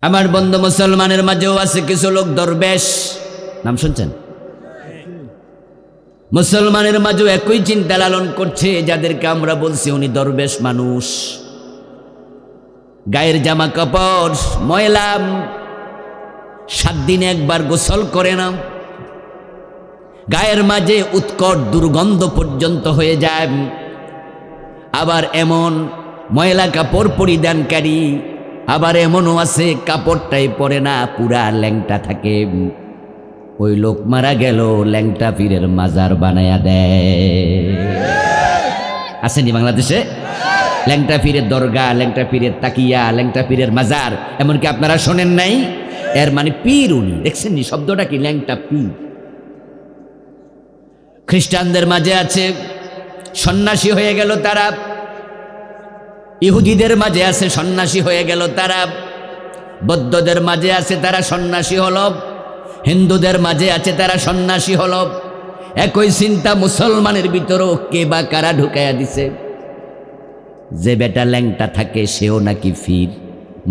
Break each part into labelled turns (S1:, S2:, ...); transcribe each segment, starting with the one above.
S1: আমার বন্ধু মুসলমানের মাঝেও আছে কিছু লোক দরবেশ, নাম শুনছেন? মুসলমানের মাঝেও একই চিন্তা লালন করছে, যাদেরকে আমরা বলছি উনি দরবেশ মানুষ। গায়ের জামা কাপড় ময়লা, 7 দিনে একবার গোসল করে না, গায়ের মাঝে উৎকট দুর্গন্ধ পর্যন্ত হয়ে যায়। আবার এমন ময়লা কাপড় পরিধানকারী, আবার এমনও আছে কাপড়টাই পরে না, পুরা ল্যাংটা থাকে। ওই লোক মারা গেল, ল্যাংটা পীরের মাজার বানায়া দেয়। আসেনি বাংলাদেশে? ল্যাংটা পীরের দরগা, ল্যাংটা পীরের তাকিয়া, ল্যাংটা পীরের মাজার, এমনকি আপনারা শোনেন নাই? এর মানে পীর উনি, দেখছেন নি শব্দটা কি? ল্যাংটা পীর। খ্রিস্টানদের মাঝে আছে সন্ন্যাসী হয়ে গেল তারা, ইহুদিদের মাঝে আছে সন্ন্যাসী হয়ে গেল তারা, বৌদ্ধদের মাঝে আছে তারা সন্ন্যাসী হল, হিন্দুদের মাঝে আছে তারা সন্ন্যাসী হল। একই চিন্তা মুসলমানের ভিতরেও কে বা কারা ঢুকাইয়া দিছে। যে বেটা ল্যাংটা থাকে সেও নাকি পীর,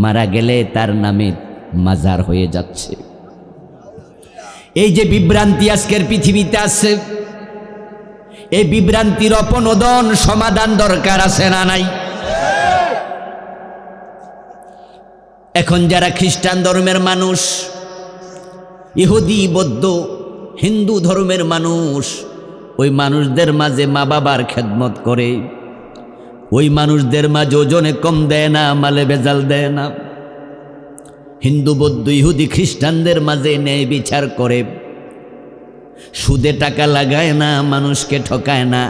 S1: মারা গেলে তার নামে মাজার হয়ে যাচ্ছে। এই যে বিভ্রান্তি আজকের পৃথিবীতে আছে, এই বিভ্রান্তির অপনোদন সমাধান দরকার আছে না নাই? এখন যারা খ্রিস্টান ধর্মের মানুষ, ইহুদি, বৌদ্ধ, হিন্দু ধর্মের মানুষ, ওই মানুষদের মাঝে মা বাবার খেদমত করে, ওই মানুষদের মাঝে ওজনে কম দেয় না, মালে ভেজাল দেয় না। হিন্দু, বৌদ্ধ, ইহুদি, খ্রিস্টানদের মাঝে ন্যায় বিচার করে, সুদে টাকা লাগায় না, মানুষকে ঠকায় না,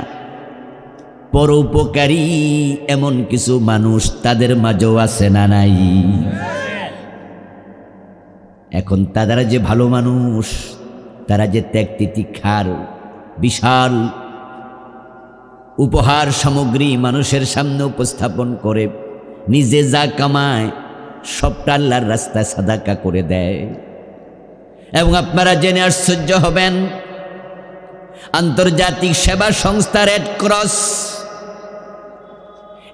S1: পরোপকারী এমন কিছু মানুষ তাদের মাঝেও আছে না নাই? এখন তারা যে ভালো মানুষ, তারা যে ত্যাগ তিতিক্ষার বিশাল উপহার সামগ্রী মানুষের সামনে উপস্থাপন করে, নিজে যা কামায় সবটা আল্লাহর রাস্তায় সাদাকা করে দেয়। এবং আপনারা জেনে আশ্চর্য হবেন, আন্তর্জাতিক সেবা সংস্থা রেড ক্রস,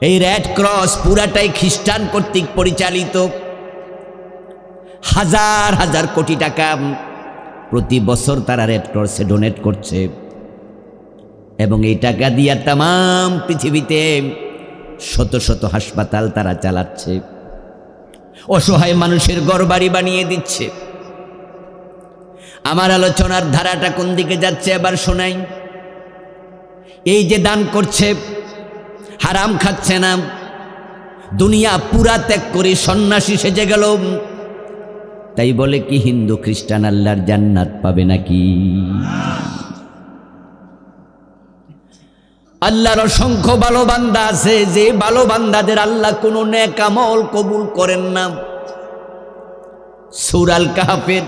S1: এই রেড ক্রস পুরাটাই খ্রিস্টান কর্তৃক পরিচালিত। হাজার হাজার কোটি টাকা প্রতি বছর তারা রেড ক্রসে ডোনেট করছে, এবং এই টাকা দিয়া তাম পৃথিবীতে শত শত হাসপাতাল তারা চালাচ্ছে, অসহায় মানুষের ঘরবাড়ি বানিয়ে দিচ্ছে। আমার আলোচনার ধারাটা কোন দিকে যাচ্ছে এবার শোনাই। এই যে দান করছে, হারাম খাচ্ছে না, দুনিয়া পুরা ত্যাগ করে সন্ন্যাসী সেজে গেল, তাই বলে কি হিন্দু খ্রিস্টান আল্লাহর জান্নাত পাবে নাকি? আল্লাহর অসংখ্য ভালো বান্দা আছে, যে ভালো বান্দাদের আল্লাহ কোনো নেক আমল কবুল করেন না। সূরা আল কাহফের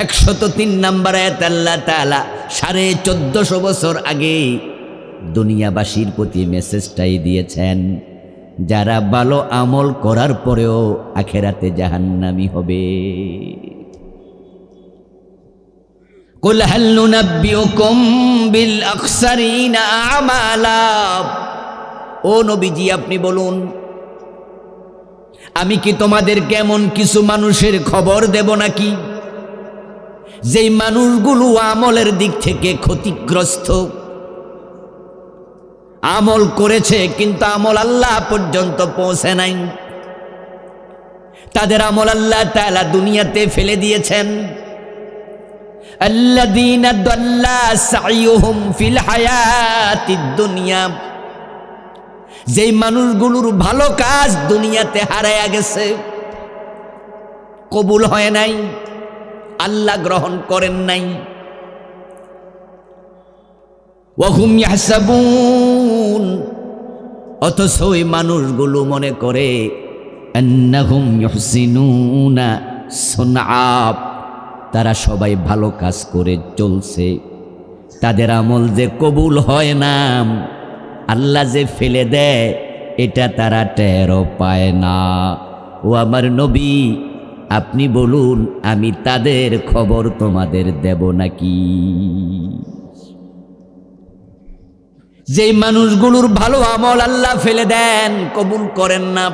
S1: 103 নম্বর আয়াত আল্লাহ তাআলা 1450 বছর আগে দুনিয়াবাসীর প্রতি মেসেজটাই দিয়েছেন, যারা ভালো আমল করার পরেও আখেরাতে জাহান্নামী হবে। কুল হাল নুনাব্বিউকুম বিল আখসারিনা আমালা, ও নবীজি আপনি বলুন, আমি কি তোমাদের কেমন কিছু মানুষের খবর দেব নাকি, যেই মানুষগুলো আমলের দিক থেকে ক্ষতিগ্রস্ত, আমল করেছে কিন্তু আমল আল্লাহ পর্যন্ত পৌঁছে নাই, তাদের আমল আল্লাহ তাআলা দুনিয়াতে ফেলে দিয়েছেন। আল্লাযীনা দাল্লা সাইয়ুহুম ফিল হায়াতিদ দুনিয়া, যেই মানুষগুলোর ভালো কাজ দুনিয়াতে হারায়া গেছে, কবুল হয় নাই, আল্লাহ গ্রহণ করেন নাই। ওয়াহুম ইয়াহসাবুন, অথচ ওই মানুষগুলো মনে করে আন্নাহুম ইউহসিনুনা সুনআ, তারা সবাই ভালো কাজ করে চলছে, তাদের আমল যে কবুল হয় না, আল্লাহ যে ফেলে দেয়, এটা তারা টেরও পায় না। ও আমার নবী আপনি বলুন, আমি তাদের খবর তোমাদের দেব নাকি? যেই মানুষগুলোর ভালো আমল আল্লাহ ফেলে দেন, কবুল করেন না,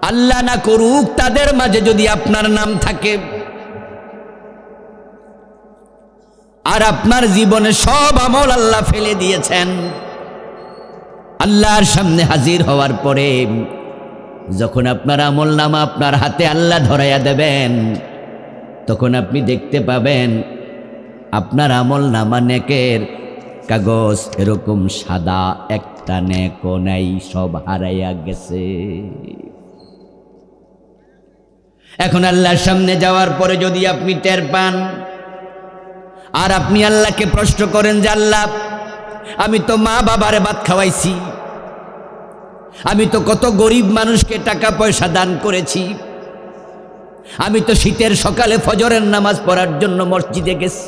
S1: আল্লাহ না করুক তাদের মাঝে যদি আপনার নাম থাকে, আর আপনার জীবনে সব আমল আল্লাহ ফেলে দিয়েছেন, আল্লাহর সামনে হাজির হওয়ার পরে যখন আপনার আমল নামা আপনার হাতে আল্লাহ ধরাইয়া দেবেন, তখন আপনি দেখতে পাবেন আপনার আমল নামা নেকের কাগজ এরকম সাদা, একটা নেকও নাই, সব হারাইয়া গেছে। এখন আল্লাহর সামনে যাওয়ার পরে যদি আপনি টের পান, আর আপনি আল্লাহকে প্রশ্ন করেন যে আল্লাহ, আমি তো মা বাবারে ভাত খাওয়াইছি, আমি তো কত গরিব মানুষকে টাকা পয়সা দান করেছি, আমি তো শীতের সকালে ফজরের নামাজ পড়ার জন্য মসজিদে গেছি,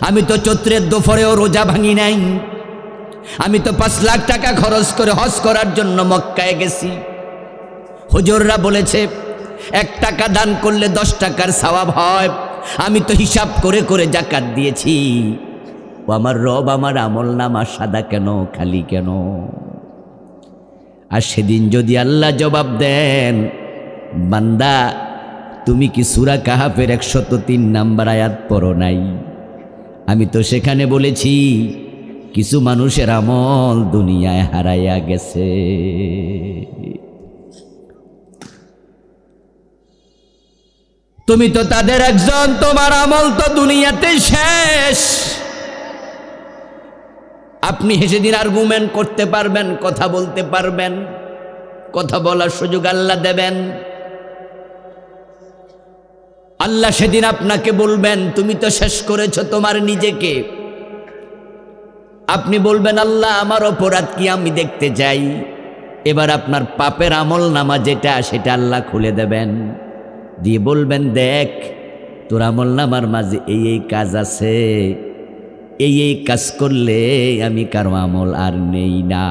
S1: আমি তো চৈত্রের দুপুরেও রোজা ভাঙি নাই, আমি তো 5 লাখ টাকা খরচ করে হজ করার জন্য মক্কায় গেছি, হুজুররা বলেছে 1 টাকা দান করলে 10 টাকার সওয়াব হয়, আমি তো হিসাব করে করে যাকাত দিয়েছি, ও আমার রব, আমার আমল নামা সাদা কেন, খালি কেন? আর সেদিন যদি আল্লাহ জবাব দেন, বান্দা তুমি কি সূরা কাহাফের 103 নাম্বার আয়াত পড়ো নাই? আমি তো সেখানে বলেছি কিছু মানুষের আমল দুনিয়ায় হারাইয়া গেছে। তুমি তো তাদের একজন, তোমার আমল তো দুনিয়াতে শেষ। আপনি সেদিন আর্গুমেন্ট করতে পারবেন, কথা বলতে পারবেন, কথা বলার সুযোগ আল্লাহ দেবেন। আল্লাহ সেদিন আপনাকে বলবেন তুমি তো শেষ করেছো তোমার নিজেকে। আপনি বলবেন আল্লাহ আমার অপরাধ কি আমি দেখতে চাই। এবার আপনার পাপের আমল নামা যেটা সেটা আল্লাহ খুলে দেবেন, দিয়ে বলবেন দেখ তোর আমল নামার মাঝে এই এই কাজ আছে, এই এই কাজ করলে আমি কারো আমল আর নেই না।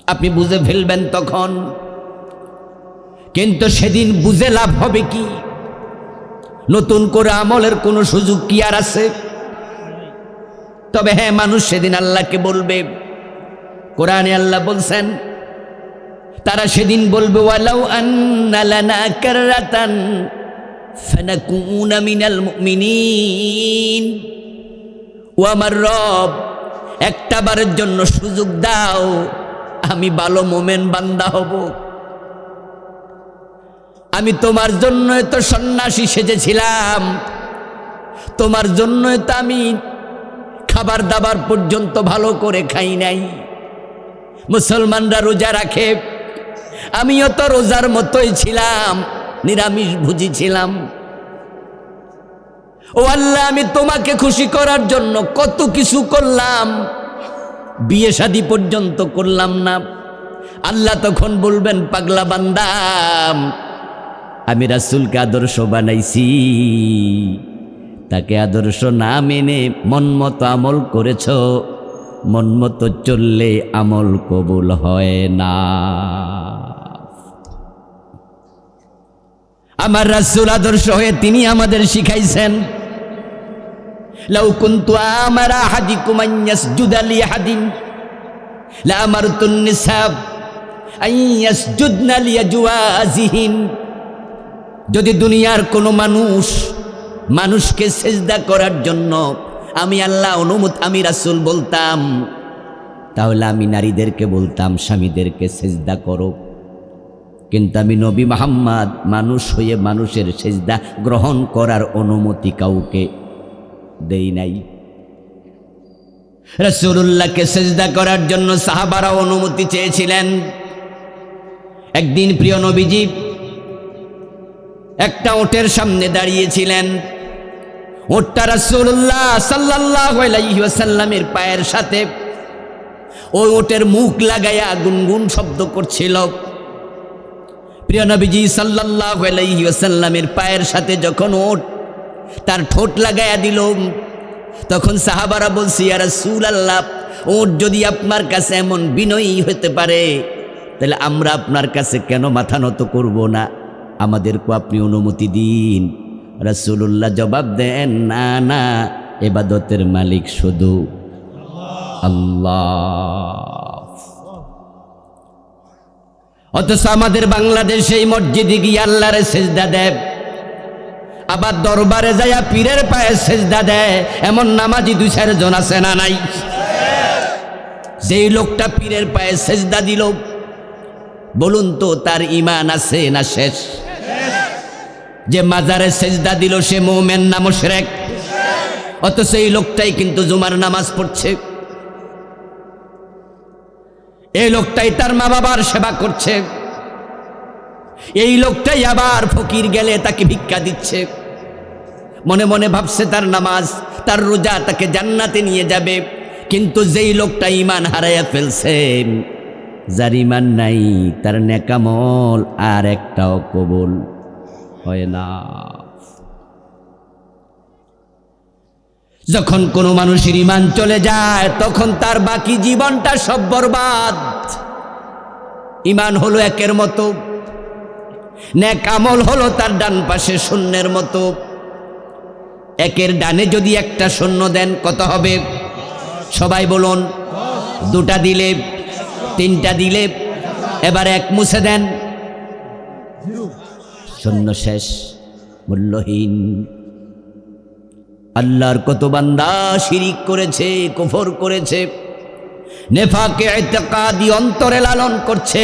S1: আপনি বুঝে ফেলবেন তখন। কিন্তু সেদিন বুঝে লাভ হবে কি? নতুন করে আমলের কোনো সুযোগ কি আর আছে? তবে হ্যাঁ, মানুষ সেদিন আল্লাহকে বলবে, কোরআনে আল্লাহ বলছেন তারা সেদিন বলবে ওয়ালাউ আন্না লানা কাররাতান ফানাকুনা মিনাল মুমিনিন, ও আমার রব একটা বারের জন্য সুযোগ দাও, আমি ভালো মোমেন বান্দা হব। আমি তোমার জন্য তো সন্ন্যাসী সেজেছিলাম, তোমার জন্য তো আমি খাবার দাবার পর্যন্ত ভালো করে খাই নাই। মুসলমানরা রোজা রাখে, আমিও তো রোজার মতোই ছিলাম, নিরামিষ ভুজি ছিলাম। ও আল্লাহ, আমি তোমাকে খুশি করার জন্য কত কিছু করলাম, বিয়ে শাদী পর্যন্ত করলাম না। আল্লাহ তখন বলবেন পাগলা বান্দা, আমি রাসূলকে আদর্শ বানাইছি, তাকে আদর্শ না মেনে মন মতো আমল করেছ, মন মতো চললে আমল কবুল হয় না। আমার রাসূল আদর্শ হয়ে তিনি আমাদের শিখাইছেন লাউ কুনতু আমারা আহাদিকুম আন ইয়াসজুদা লি আহাদিন লা আমারতুন নিসা আন ইয়াসজুদনা লিয়াজওয়াজিহিন। যদি দুনিয়ার কোনো মানুষকে সেজদা করার জন্য আমি আল্লাহ অনুমতি, আমি রাসূল বলতাম, তাহলে আমি নারীদেরকে বলতাম স্বামীদেরকে সেজদা করো। কিন্তু আমি নবী মুহাম্মদ মানুষ হয়ে মানুষের সেজদা গ্রহণ করার অনুমতি কাউকে দেই নাই। রাসূলুল্লাহকে সেজদা করার জন্য সাহাবারা অনুমতি চেয়েছিলেন। একদিন প্রিয় নবীজি একটা ওটের সামনে দাঁড়িয়েছিলেন। ওটটা রাসূলুল্লাহ সাল্লাল্লাহু আলাইহি ওয়াসাল্লামের পায়ের সাথে ওই ওটের মুখ লাগায়া গুনগুন শব্দ করছিল। প্রিয় নবীজি সাল্লাল্লাহু আলাইহি ওয়াসাল্লামের পায়ের সাথে যখন ওট তার ঠোঁট লাগায়া দিল, তখন সাহাবারা বলছে ইয়া রাসূলুল্লাহ, ওট যদি আপনার কাছে এমন বিনয়ী হতে পারে, তাহলে আমরা আপনার কাছে কেন মাথা নত করব না? আমাদেরকে আপনি অনুমতি দিন। রাসূলুল্লাহ জবাব দেন, না না, ইবাদতের মালিক শুধু আল্লাহ। অথচ আমাদের বাংলাদেশে এই মসজিদে গিয়ে আল্লাহরে সেজদা দেয়, আবার দরবারে যাইয়া পীরের পায়ে সেজদা দেয়। এমন নামাজি 2-4 জন আছে না নাই? যেই লোকটা পীরের পায়ে সেজদা দিল, বলুন তো তার ঈমান আছে না শেষ? যে মাজারে সেজদা দিল সে মুমিন না মুশরিক? অথচ এই লোকটাই কিন্তু জুমার নামাজ পড়ছে, এই লোকটাই তার মা বাবার সেবা করছে, এই লোকটাই আবার ফকির গেলে তাকে ভিক্ষা দিচ্ছে। মনে মনে ভাবছে তার নামাজ তার রোজা তাকে জান্নাতে নিয়ে যাবে। কিন্তু যেই লোকটা ঈমান হারাইয়া ফেলছে, যার ঈমান নাই, তার নেকামল আর একটাও কবুল হয় না। যখন কোনো মানুষের ঈমান চলে যায় তখন তার বাকি জীবনটা সব বরবাদ। ঈমান হলো একের মতো, নেক আমল হলো তার ডান পাশে শূন্যের মতো। একের ডানে যদি একটা শূন্য দেন কত হবে? সবাই বলুন। 2টা দিলে, 3টা দিলে, এবার 1 মুছে দেন, শূন্য শেষ, মূল্যহীন। আল্লাহর কত বান্দা শিরিক করেছে, কুফর করেছে, নেফাকে ইতিকাদি অন্তরে লালন করছে।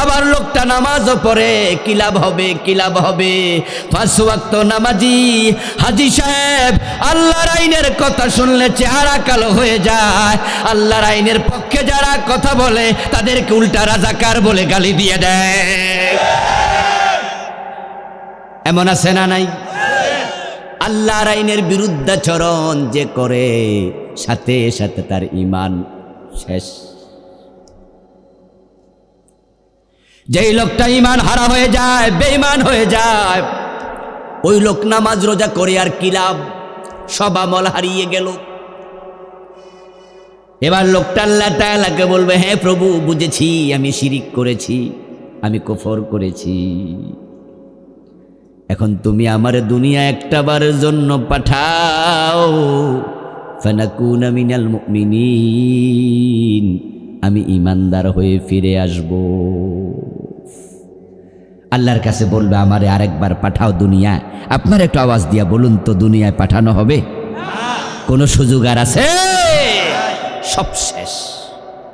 S1: আবার লোকটা নামাজও পড়ে, কি লাভ হবে? কি লাভ হবে? 5 ওয়াক্ত নামাজি হাজী সাহেব আল্লাহর আইনের কথা শুনলে চেহারা কালো হয়ে যায়। আল্লাহর আইনের পক্ষে যারা কথা বলে তাদেরকে উল্টা রাজাকার বলে গালি দিয়ে দেয়। এমন আছে না নাই? আল্লাহর আইনের বিরুদ্ধাচরণ যে করে, সাথে সাথে তার ঈমান শেষ। যেই লোকটা ঈমান হারা হয়ে যায়, বেঈমান হয়ে যায়, ওই লোক নামাজ রোজা করে আর কি লাভ? সব আমল হারিয়ে গেল। এবার লোকটা আল্লাহ তাআলাকে বলবে, হ্যাঁ প্রভু, বুঝেছি, আমি শিরিক করেছি, আমি কুফর করেছি। এখন তুমি আমার দুনিয়া একটাবারের জন্য পাঠাও, ফানাকুনা মিনাল মুমিনিন, আমি ঈমানদার হয়ে ফিরে আসব। আল্লাহর কাছে বলবে, আমারে আরেকবার পাঠাও দুনিয়ায়। আপনার একটু আওয়াজ দিয়া বলুন তো, দুনিয়ায় পাঠানো হবে? কোনো সুযোগ আর আছে? সব শেষ,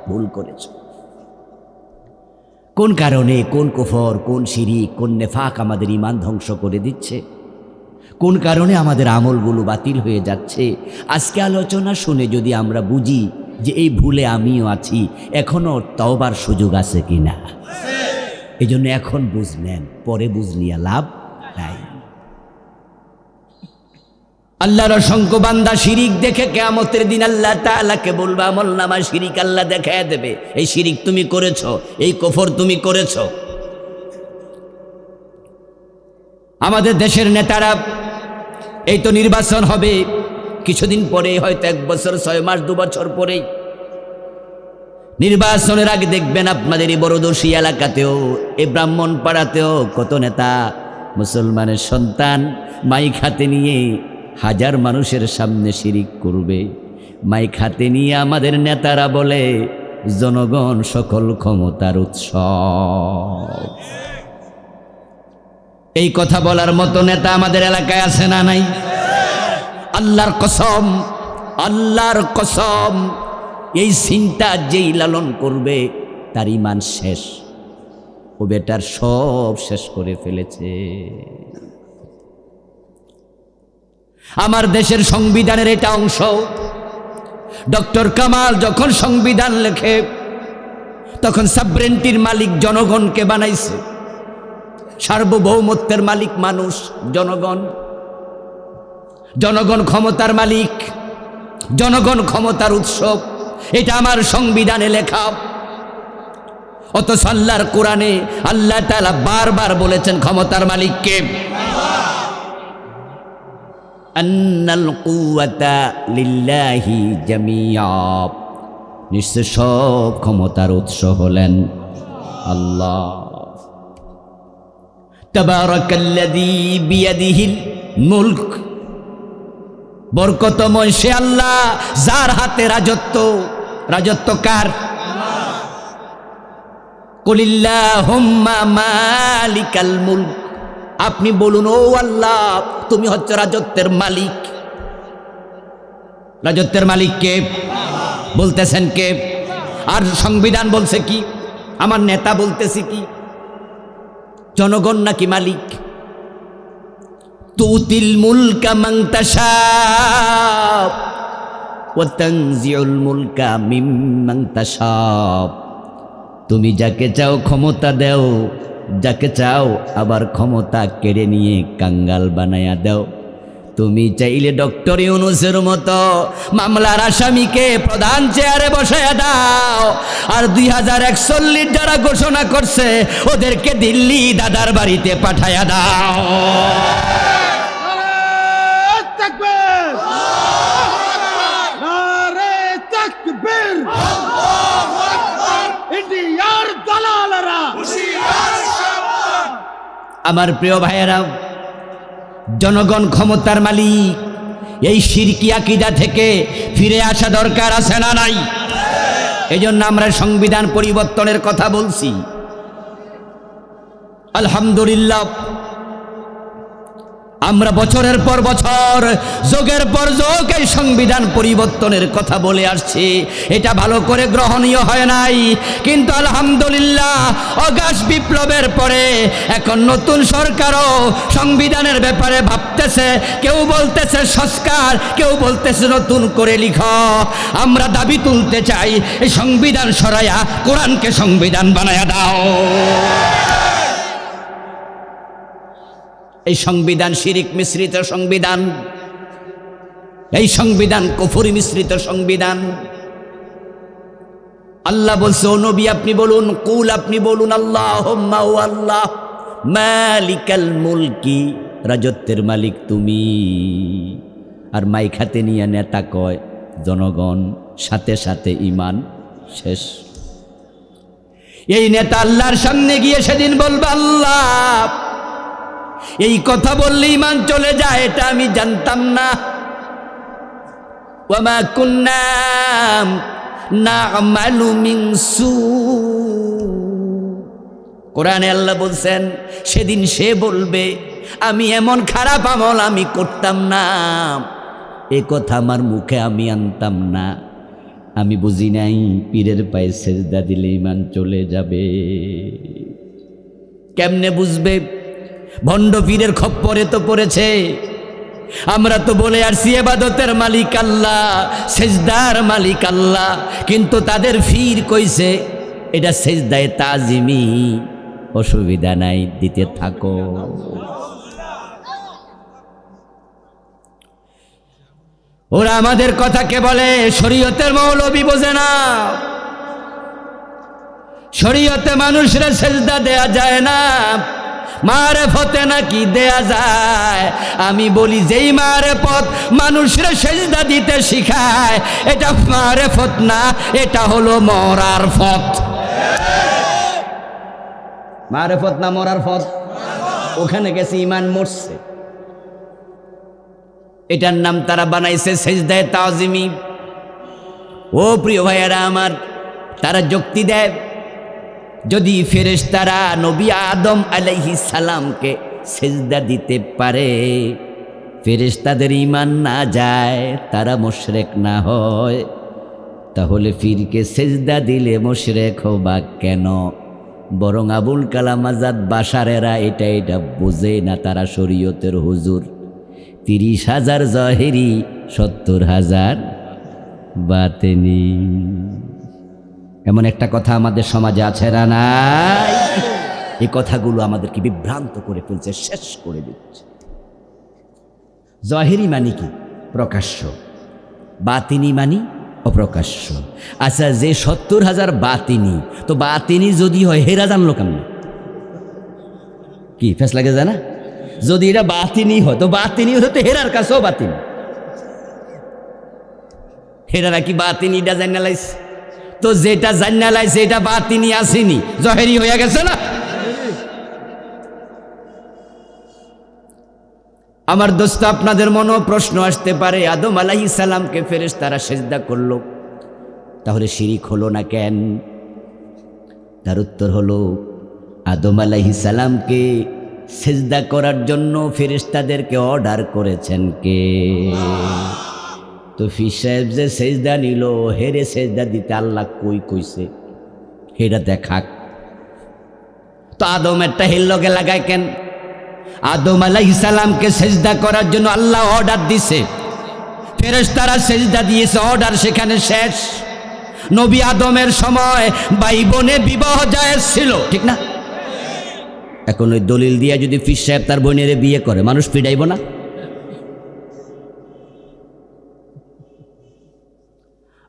S1: ভুল করেছ। কোন কারণে, কোন কুফর, কোন শিরিক, কোন নেফাক আমাদের ঈমান ধ্বংস করে দিচ্ছে? কোন কারণে আমাদের আমলগুলো বাতিল হয়ে যাচ্ছে? আজকে আলোচনা শুনে যদি আমরা বুঝি যে এই ভুলে আমিও আছি, এখনো তওবার সুযোগ আছে কিনা, এই জন্য এখন বুঝলেন, পরে বুঝলিয়া লাভ নাই। আল্লাহর অসংখ্য বান্দা শিরিক দেখে কিয়ামতের দিন আল্লাহ তাআলাকে বলবে, আমল নামায় শিরিক আল্লাহ দেখায় দেবে, এই শিরিক তুমি করেছো, এই কুফর তুমি করেছো। আমাদের দেশের নেতারা, এই তো নির্বাচন হবে কিছুদিন পরে, হয়তো 1 বছর 6 মাস 2 বছর পরেই নির্বাচনের আগে দেখবেন আপনাদের এই বড়দর্শী এলাকাতেও, এই ব্রাহ্মণ পাড়াতেও কত নেতা মুসলমানের সন্তান মাইক হাতে নিয়ে হাজার মানুষের সামনে শিরিক করবে। মাইক হাতে নিয়ে আমাদের নেতারা বলে, জনগণ সকল ক্ষমতার উৎস। এই কথা বলার মতো নেতা আমাদের এলাকায় আছে না নাই? আল্লাহর কসম, আল্লাহর কসম, এই চিন্তা যেই লালন করবে তার ঈমান শেষ, ও বেটার সব শেষ করে ফেলেছে। আমার দেশের সংবিধানের এটা অংশ। ডক্টর কামাল যখন সংবিধান লেখে তখন সাবরেন্টির মালিক জনগণকে বানাইছে, সার্বভৌমত্বের মালিক মানুষ, জনগণ। জনগণ ক্ষমতার মালিক, জনগণ ক্ষমতার উৎসব, এটা আমার সংবিধানে লেখা। অথচ আল্লাহর কোরআনে আল্লাহ তাআলা বারবার বলেছেন ক্ষমতার মালিককে, আন্নাল কুওয়াতা লিল্লাহি জামিয়া, নিশ্চয় সব ক্ষমতার উৎস হলেন আল্লাহ। তাবারাকাল্লাযী বিয়াদিহিল মুলক, বরকতময় সে আল্লাহ যার হাতে রাজত্ব। রাজত্ব কার? কুলিল্লাহুম্মা মালিকাল মুলক, আপনি বলুন ও আল্লাহ তুমি হচ্ছে রাজত্বের মালিক। রাজত্বের মালিক কে? বলতেছেন কে? আর সংবিধান বলছে কি? আমার নেতা বলতেছি কি? জনগণ নাকি মালিক? তুতিল মুলকা মান তাশা ওয়া তানজিউল মুলকা মিম্মান তাশা, তুমি যাকে চাও ক্ষমতা দাও, যাকে চাও আবার ক্ষমতা কেড়ে নিয়ে কাঙ্গাল বানায়া দাও। তুমি চাইলে ডক্টর ইউনূসের মতো মামলার আসামিকে প্রধান চেয়ারে বসায়া দাও, আর 2041 যারা ঘোষণা করছে ওদেরকে দিল্লি দাদার বাড়িতে পাঠায়া দাও। আমার প্রিয় ভাইয়েরা, জনগণ ক্ষমতার মালিক, এই শিরকি আকীদা থেকে ফিরে আসা দরকার আছে না নাই? এই জন্য আমরা সংবিধান পরিবর্তনের কথা বলছি। আলহামদুলিল্লাহ, আমরা বছরের পর বছর, যুগের পর যুগ এই সংবিধান পরিবর্তনের কথা বলে আসছি। এটা ভালো করে গ্রহণীয় হয় নাই, কিন্তু আলহামদুলিল্লাহ অগাস্ট বিপ্লবের পরে এখন নতুন সরকারও সংবিধানের ব্যাপারে ভাবতেছে। কেউ বলতেছে সংস্কার, কেউ বলতেছে নতুন করে লিখো। আমরা দাবি তুলতে চাই, এই সংবিধান সরাইয়া কোরআনকে সংবিধান বানায়া দাও। এই সংবিধান শিরিক মিশ্রিত সংবিধান, এই সংবিধান কুফরি মিশ্রিত সংবিধান। আল্লাহ বলছে, ও নবী আপনি বলুন, কুল আপনি বলুন, আল্লাহুম্মা ও আল্লাহ মালিকাল মুলকি, রাজত্বের মালিক তুমি। আর মাইক হাতে নিয়ে নেতা কয় জনগণ, সাথে সাথে ঈমান শেষ। এই নেতা আল্লাহর সামনে গিয়ে সেদিন বলবে, আল্লাহ এই কথা বললে ঈমান চলে যায়, এটা আমি জানতাম না। ওয়া মা কুন্না না'মালু মিন সু, কোরআনে আল্লাহ বলছেন সেদিন সে বলবে আমি এমন খারাপ আমল আমি করতাম না, এ কথা আমার মুখে আমি আনতাম না, আমি বুঝি নাই পীরের পায়ে সেজদা দিলে ঈমান চলে যাবে। কেমনে বুঝবে? ভণ্ড পীরের খপ্পরে তো পড়েছে। আমরা তো বলে আসছি ইবাদতের মালিক আল্লাহ, সেজদার মালিক আল্লাহ, কিন্তু তাদের ফির কইছে এটা সেজদায়ে তাজিমি, অসুবিধা নাই দিতে থাকো। ওরা আমাদের কথাকে বলে শরীয়তের মৌলবী বোঝে না। শরীয়তে মানুষের সেজদা দেয়া যায় না, মারেফতে নাকি দেয়া যায়। আমি বলি যেই মারেফত মানুষের সেজদা দিতে শিখায় এটা মারেফত না, এটা হলো মরার ফত। মারেফত না মরার ফত? ওখানে গেছে ঈমান মরছে, এটার নাম তারা বানাইছে সেজদায়ে তাজিমি। ও প্রিয় ভাইয়েরা আমার, তারা যুক্তি দেয় যদি ফেরেশতারা নবী আদম আলাইহিস সালামকে সেজদা দিতে পারে, ফেরেশতাদের ঈমান না যায়, তারা মুশরিক না হয়, তাহলে ফিরকে সেজদা দিলে মুশরিক হবা কেন? বরং আবুল কালাম আজাদ বাশারেরা এটা বোঝে না। তারা শরীয়তের হুজুর, 30,000 জহেরি, 70,000 বাতেনি। এমন একটা কথা আমাদের সমাজে আছে না নাই? এই কথাগুলো আমাদেরকে বিভ্রান্ত করে ফেলছে, শেষ করে দিচ্ছে। জহেরি মানি কি? প্রকাশ্য। বাতিনি মানি অপ্রকাশ্য। আচ্ছা, যে 70,000 বাতিনি, তো বাতিনি যদি হয় হেরা জানলো কেমন? কি ফেস লাগে জানা? যদি এটা বাতিনি হয় তো বাতিনি হতো তো হেরার কাছেও বাতিনি। হেরারা কি বাতিনিটা জানা লাইছে? তো যেটা জানা লাইছে এটা বাতিনি আসেনি, জহেরি হয়ে গেছে না? আমার দোস্ত, আপনাদের মনেও প্রশ্ন আসতে পারে, আদম আলাইহিস সালামকে ফেরেশতারা সেজদা করলো, তাহলে শিরিক হলো না কেন? তার উত্তর হলো আদম আলাইহিস সালামকে সেজদা করার জন্য ফেরেশতাদেরকে অর্ডার করেছেন কে? তো ফির সাহেব যে সেজদা নিল, হেরে সেজদা দিতে আল্লাহ কই কইছে হেটা দেখাক। তো আদম একটা হেল্লকে লাগায় কেন? আদম আলাইহিস সালামকে সেজদা করার জন্য আল্লাহ অর্ডার দিছে, ফেরেশতারা সেজদা দিয়েছে, অর্ডার সেখানে শেষ। নবী আদমের সময় ভাই বোনে বিবাহ জায়েজ ছিল, ঠিক না? এখন ওই দলিল দিয়ে যদি ফির সাহেব তার বোনের বিয়ে করে, মানুষ পিড়াইব না?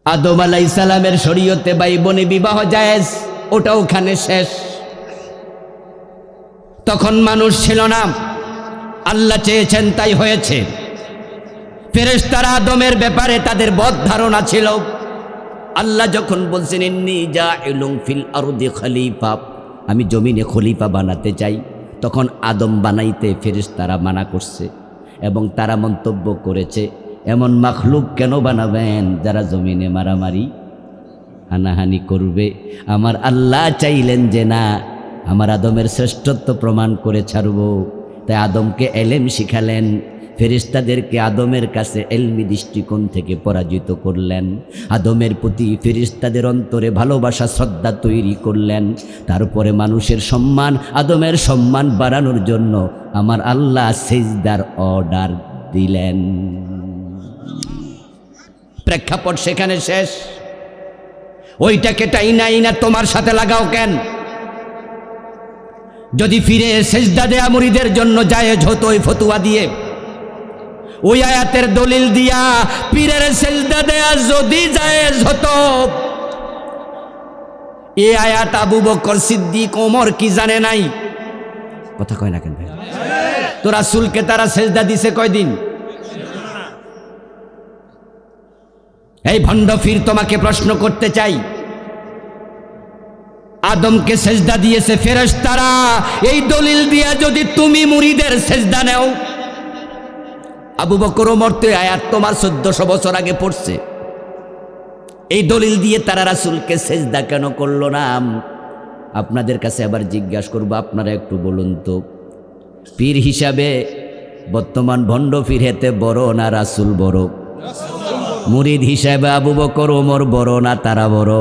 S1: আদম আলাইহিস সালামের শরীয়তে ভাই বোনে বিবাহ জায়েজ, ওটা ওখানে শেষ। তখন মানুষ ছিল না, আল্লাহ চেয়েছেন তাই হয়েছে। ফেরেশতারা আদমের ব্যাপারে তাদের বদ ধারণা ছিল। আল্লাহ যখন বলছেন ইন্নী জাইলুন ফিল আরদি খলিফা, আমি জমিনে খলিফা বানাতে চাই, তখন আদম বানাইতে ফেরেশতারা মানা করছে এবং তারা মন্তব্য করেছে এমন মাখলুক কেন বানাবেন যারা জমিনে মারামারি হানাহানি করবে। আমার আল্লাহ চাইলেন যে না, আমার আদমের শ্রেষ্ঠত্ব প্রমাণ করে ছাড়ব, তাই আদমকে এলেম শিখালেন, ফেরেশতাদেরকে আদমের কাছে এলমি দৃষ্টিকোণ থেকে পরাজিত করলেন, আদমের প্রতি ফেরেশতাদের অন্তরে ভালোবাসা শ্রদ্ধা তৈরি করলেন। তারপরে মানুষের সম্মান, আদমের সম্মান বাড়ানোর জন্য আমার আল্লাহ সেজদার অর্ডার দিলেন। প্রেক্ষাপট সেখানে শেষ। ওইটাকে টাইনা তোমার সাথে লাগাও কেন? যদি ফিরে সেজদা দেয়া মুরিদের জন্য জায়েজ হতো ওই ফতুয়া দিয়ে, ওই আয়াতের দলিল দিয়া পীরের সেজদা দেয়া যদি জায়েজ হতো, এই আয়াত আবু বকর সিদ্দিক ওমর কি জানে নাই? কথা কয় না কেন ভাই? তো রাসূলকে তারা সেজদা দিছে কয়দিন? এই ভণ্ড ফির তোমাকে প্রশ্ন করতে চাই, আদমকে সেজদা দিয়েছে ফেরেশতারা, এই দলিল দিয়া যদি তুমি মুরিদের সেজদা নেও, আবু বকর ওমর তো আয়াত তোমার 1400 বছর আগে পড়ছে, এই দলিল দিয়ে তারা রাসূলকে সেজদা কেন করলো না? আপনাদের কাছে আবার জিজ্ঞাসা করবো, আপনারা একটু বলুন তো, পীর হিসাবে বর্তমান ভণ্ড পীর হেতে বড় না রাসূল বড়? মুরিদ হিসাবে আবু বকর ওমর বড় না তারা বড়?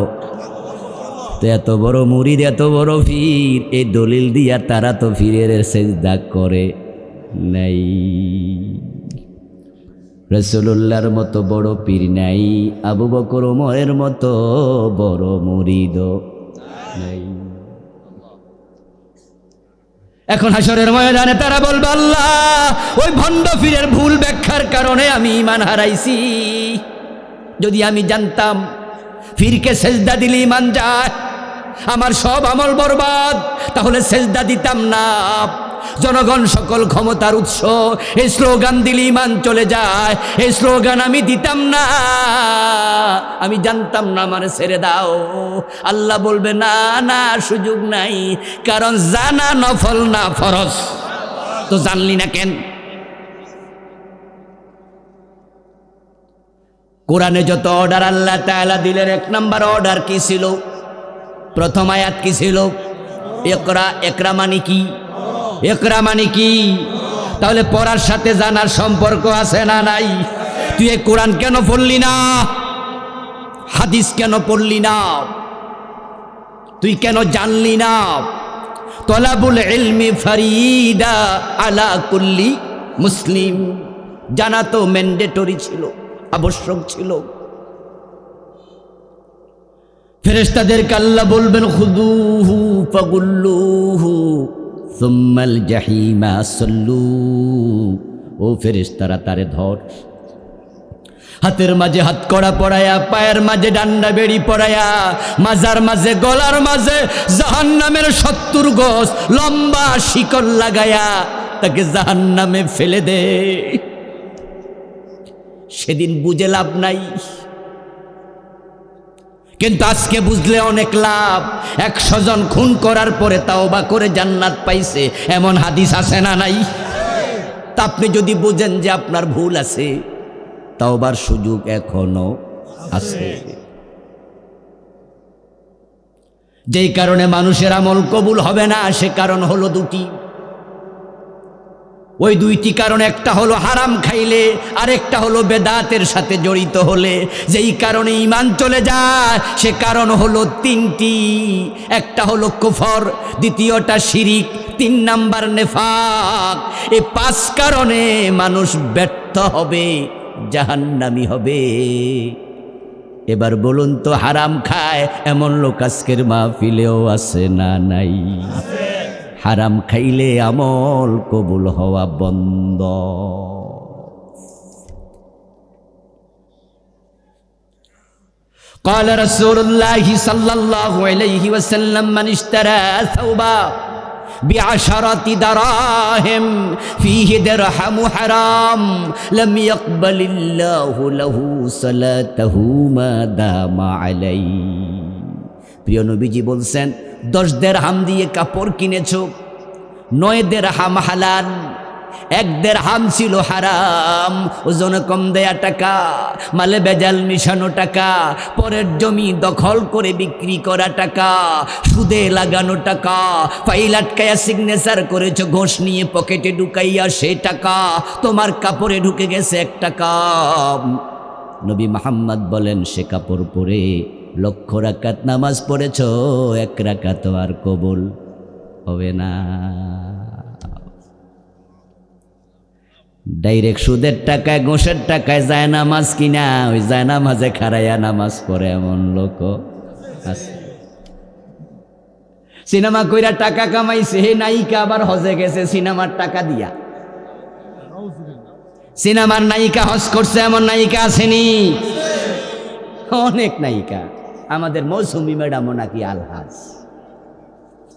S1: তো এত বড় মুরিদ, এত বড় পীর, এই দলিল দিয়া তারা তো পীরের সেজদা করে নাই। রাসূলুল্লাহর মতো বড় পীর নাই, আবু বকর ওমরের মতো বড় মুরিদ নাই। এখন হাসরের ময়দানে তারা বলবে আল্লাহ, ওই ভণ্ড পীরের ভুল ব্যাখ্যার কারণে আমি ঈমান হারাইছি। যদি আমি জানতাম পীরকে সেজদা দিলে ঈমান যায়, আমার সব আমল বরবাদ, তাহলে সেজদা দিতাম না। জনগণ সকল ক্ষমতার উৎস, এই স্লোগান দিলে ঈমান চলে যায়, এই স্লোগান আমি দিতাম না। আমি জানতাম না, আমার ছেড়ে দাও। আল্লাহ বলবে না না, সুযোগ নাই, কারণ জানা নফল না ফরজ। তো জানলি না কেন? কোরআনে যত অর্ডার আল্লাহ তাআলা দিলেন, 1 নম্বর অর্ডার কি ছিল? প্রথম আয়াত কি ছিল? ইকরা। ইকরা মানে কি? ইকরা মানে কি? তাহলে পড়ার সাথে জানার সম্পর্ক আছে না নাই? তুই এই কোরআন কেন পড়লি না? হাদিস কেন পড়লি না? তুই কেন জানলি না? তলাবুল ইলমি ফরিদা আলা কুল্লি মুসলিম, জানা তো ম্যান্ডেটরি ছিল, আবশ্যক ছিল। ফেরেশতাদেরকে আল্লাহ বলবেন খুযুহু ফাগুল্লুহু সুম্মাল জাহিমা সাল্লু। ও ফেরেশতারা তারে ধর, হাতের মাঝে হাত কড়া পড়ায়া, পায়ের মাঝে ডান্ডা বেড়ি পড়ায়া, মাজার মাঝে গলার মাঝে জাহান্নামের 70 গজ লম্বা শিকল লাগায়া তাকে জাহান্নামে ফেলে দে। সেদিন বুঝে লাভ নাই, কিন্তু আজকে বুঝলে অনেক লাভ। 100 জন খুন করার পরে তাওবা করে জান্নাত পাইছে, এমন হাদিস আছে না নাই? তা আপনি যদি বুঝেন যে আপনার ভুল আছে, তাওবার সুযোগ এখনো আছে। যেই কারণে মানুষের আমল কবুল হবে না, সে কারণ হলো দুটি। ওই দুইটি কারণ, একটা হলো হারাম খাইলে, আর একটা হলো বেদাতের সাথে জড়িত হলে। যেই কারণে ঈমান চলে যায় সে কারণ হলো তিনটি। একটা হলো কুফর, দ্বিতীয়টা শিরিক, 3 নাম্বার নেফাক। এই 5 কারণে মানুষ ব্যর্থ হবে, জাহান্নামী হবে। এবার বলুন তো, হারাম খায় এমন লোক আজকের মাহফিলেও আছে না নাই? হারাম খাইলে আমল কবুল হওয়া বন্ধ। قال رسول الله صلى الله عليه وسلم من اشترى ثوبا ب10 دراهم فيه درهم حرام لم يقبل الله له صلاته ما دام عليه। প্রিয় নবীজি বলছেন, 10 দিরহাম দিয়ে কাপড় কিনেছো, 9 দিরহাম হালাল, 1 দিরহাম ছিল হারাম। ওজন কম দেয়া টাকা, মালে বেজাল মিশানো টাকা, পরের জমি দখল করে বিক্রি করা টাকা, সুদে লাগানো টাকা, ফাইল আটকায়া সিগনেচার করেছো, ঘোষ নিয়ে পকেটে ঢুকাইয়া সে টাকা তোমার কাপড়ে ঢুকে গেছে 1 টাকা। নবী মুহাম্মদ বলেন, সে কাপড় পরে 1,00,000 রাকাত নামাজ পড়েছ, 1 রাকাত আর কবুল হবে না। ডাইরেক্ট সুদের টাকায়, ঘোষের টাকায় যায় নামাজ কিনা, ওই যায় নামাজে খারাইয়া নামাজ পড়ে এমন লোক আছে। সিনেমা কইরা টাকা কামাইছে, হে নায়িকা আবার হজে গেছে সিনেমার টাকা দিয়া। সিনেমার নায়িকা হজ করছে, এমন নায়িকা আসেনি? অনেক নায়িকা। আমাদের মৌসুমী ম্যাডামও নাকি আলহাজ,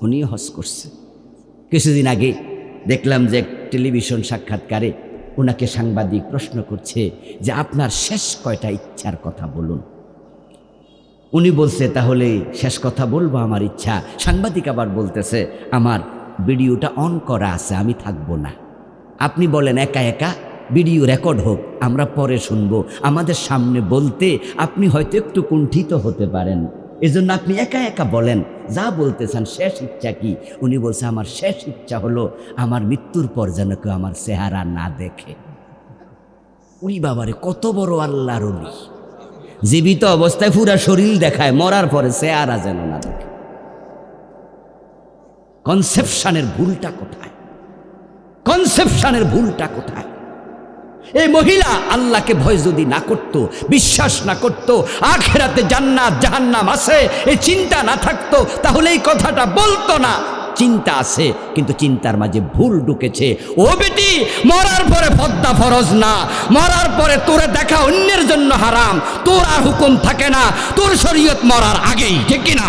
S1: উনি হজ করছে। কিছুদিন আগে দেখলাম যে টেলিভিশন সাক্ষাৎকারে ওনাকে সাংবাদিক প্রশ্ন করছে যে আপনার শেষ কয়টা ইচ্ছার কথা বলুন। উনি বলছে, তাহলে শেষ কথা বলবো আমার ইচ্ছা। সাংবাদিক আবার বলতেছে, আমার ভিডিওটা অন করা আছে, আমি থাকবো না। আপনি বলেন একা একা ভিডিও রেকর্ড হোক, আমরা পরে শুনবো। আমাদের সামনে বলতে আপনি হয়তো একটু কুণ্ঠিত হতে পারেন, এজন্য আপনি একা একা বলেন যা বলতে চান। শেষ ইচ্ছা কি? উনি বলছে, আমার শেষ ইচ্ছা হলো আমার মৃত্যুর পর যেন কেউ আমার চেহারা না দেখে। উনি বাবারে, কত বড় আল্লাহর ওলি! জীবিত অবস্থায় পুরা শরীর দেখায়, মরার পরে চেহারা যেন না দেখে। কনসেপশনের ভুলটা কোথায়? কনসেপশনের ভুলটা কোথায়? এই মহিলা আল্লাহকে ভয় যদি না করত, বিশ্বাস না করত, আখিরাতে জান্নাত জাহান্নাম আছে এই চিন্তা না থাকতো, তাহলে এই কথাটা বলতো না। চিন্তা আছে, কিন্তু চিন্তার মাঝে ভুল ঢুকেছে। ও বেটি, মরার পরে পর্দা ফরজ না, মরার পরে তোরে দেখা অন্যের জন্য হারাম, তোর আর হুকুম থাকে না, তোর শরীয়ত মরার আগেই, ঠিক কিনা?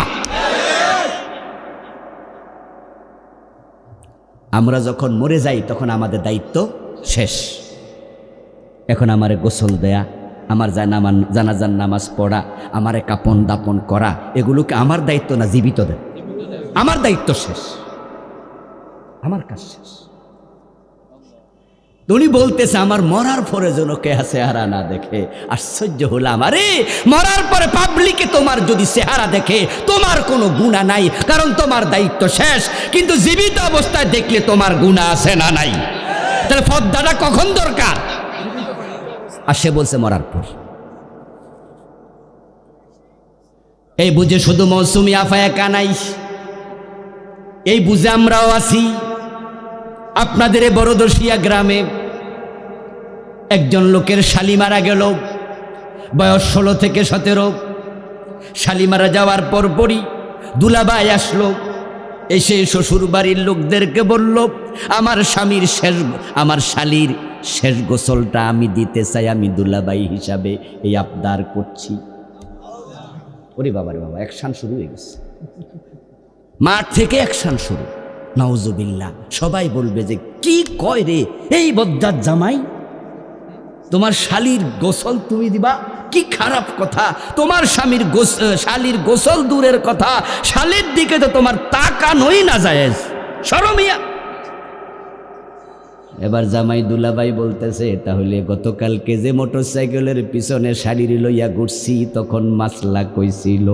S1: আমরা যখন মরে যাই তখন আমাদের দায়িত্ব শেষ। এখন আমারে গোসল দেয়া, আমার জানাজার নামাজ পড়া, আমারে কাপন দাপন করা, এগুলোকে আমার দায়িত্ব না জীবিতদের? আমার দায়িত্ব শেষ, আমার কাজ শেষ। উনি বলতেছে, আমার মরার পরে যেন কে চেহারা না দেখে। আশ্চর্য হলাম, আরে মরার পরে পাবলিকে তোমার যদি চেহারা দেখে তোমার কোনো গুনাহ নাই, কারণ তোমার দায়িত্ব শেষ। কিন্তু জীবিত অবস্থায় দেখলে তোমার গুনাহ আছে না নাই? তাহলে পর্দাটা কখন দরকার? আর সে বলছে মরার পর। এই বুঝে শুধু মৌসুমী আফা একা নাই, এই বুঝে আমরাও আছি। আপনাদের এই বড়দশিয়া গ্রামে একজন লোকের শালি মারা গেল, বয়স 16 থেকে 17। শালি মারা যাওয়ার পরপরই দুলাভাই আসলো, এসে শ্বশুর বাড়ির লোকদেরকে বলল, আমার শালির শেষ গোসলটা আমি দিতে চাই, আমি দুলাভাই হিসাবে এই আবদার করছি। ওরে বাবারে বাবা, অ্যাকশন শুরু হয়ে গেছে, মাঠ থেকে অ্যাকশন শুরু। নাউজুবিল্লাহ। সবাই বলবে যে কি কয় রে এই বদ্দার জামাই, তোমার শালির গোসল তুমি দিবা? কি খারাপ কথা! তোমার শালির গোসল দূরের কথা, শালির দিকে তো তোমার তাকানোই না জায়েজ, শরমিয়া। এবার জামাই দুলাভাই বলতেছে, তাহলে গতকালকে যে মোটরসাইকেলের পিছনে শালির লইয়া ঘুরছি তখন মাসলা কইছিল?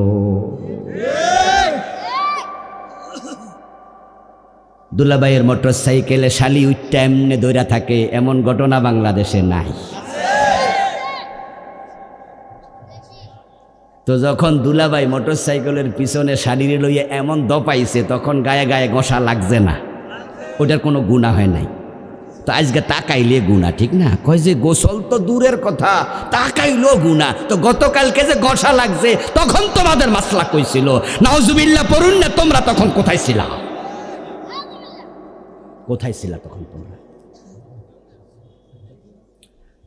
S1: দুলাভাইয়ের মোটর সাইকেলে শালি উচ্চা এমনি দৌড়া থাকে, এমন ঘটনা বাংলাদেশে নাই। তো যখন দুলাভাই মোটর সাইকেলের পিছনে শাড়িরে লইয়া এমন দপাইছে, তখন গায়ে গায়ে ঘষা লাগছে না, ওটার কোনো গুনাহ হয় নাই। তো আজকে তাকাইলে গুনাহ, ঠিক না? কয় যে গোসল তো দূরের কথা, তাকাইলেও গুনাহ। তো গতকালকে যে ঘষা লাগছে তখন তোমাদের মাসলা কইছিল, নাউজুবিল্লাহ পড়ুন না, তোমরা তখন কোথায় ছিলা? কোথায় ছিলা তখন তোমরা?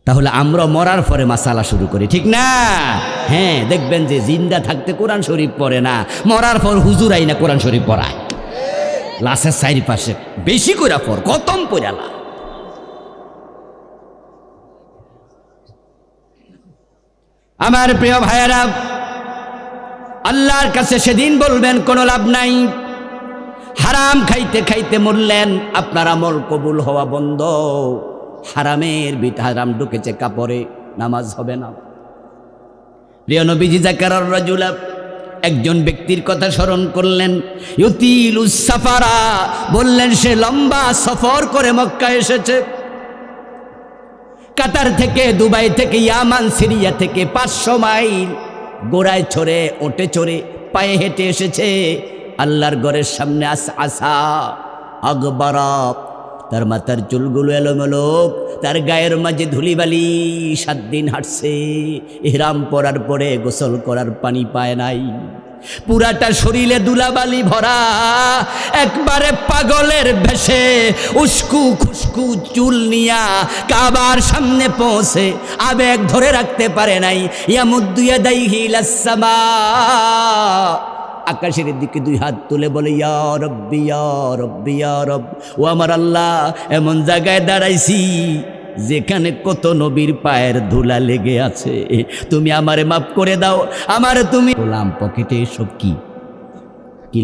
S1: তাহলে আমরা মরার পরে মাসালা শুরু করি, ঠিক না? হ্যাঁ, দেখবেন যে জিন্দা থাকতে কোরআন শরীফ পড়ে না, মরার পর হুজুর আইনা কোরআন শরীফ পড়ায়। লাশের চারিপাশে বেশি করে পড়, খতম পড়ালা। আমার প্রিয় ভাইয়েরা, আল্লাহর কাছে সেদিন বলবেন কোনো লাভ নাই। হারাম খাইতে খাইতে মরলেন, আপনার আমল কবুল হওয়া বন্ধ। হারামের হারাম ঢুকেছে কাপড়ে, নামাজ হবে না। প্রিয় নবীজি যাকারার রাজুলা একজন ব্যক্তির কথা স্মরণ করলেন, ইউতিলুস সাফারা, বললেন সে লম্বা সফর করে মক্কা এসেছে। কাতার থেকে, দুবাই থেকে, ইয়ামান, সিরিয়া থেকে 500 মাইল গোড়ায় চড়ে, ওটে চড়ে, পায়ে হেঁটে এসেছে আল্লাহর ঘরের সামনে। আসা আকবরা, তার মাথার চুলগুলো এলোমেলো, তার গায়ের মাঝে ধুলিবালি। 7 দিন হাঁটছে, ইহরাম পরার পরে গোসল করার পানি পায় নাই। পুরাটা শরীরে দুলাবালি ভরা, একবারে পাগলের ভেসে উস্কু খুস্কু চুল নিয়া কাবার সামনে পৌঁছে আবেগ ধরে রাখতে পারে নাই। ইয়ামুদ্দু ইয়াদাইহি ইলাস সামা, আকাশের দিকে 2 হাত তুলে বলে, ইয়া রব্বি ইয়া রব্বি ইয়া রব, ও আমার আল্লাহ, এমন জায়গায় দাঁড়াইছি যেখানে কত নবীর পায়ের ধুলা লেগে আছে, তুমি আমারে মাফ করে দাও, আমারে তুমি। গোলাম পকেটে এসব কি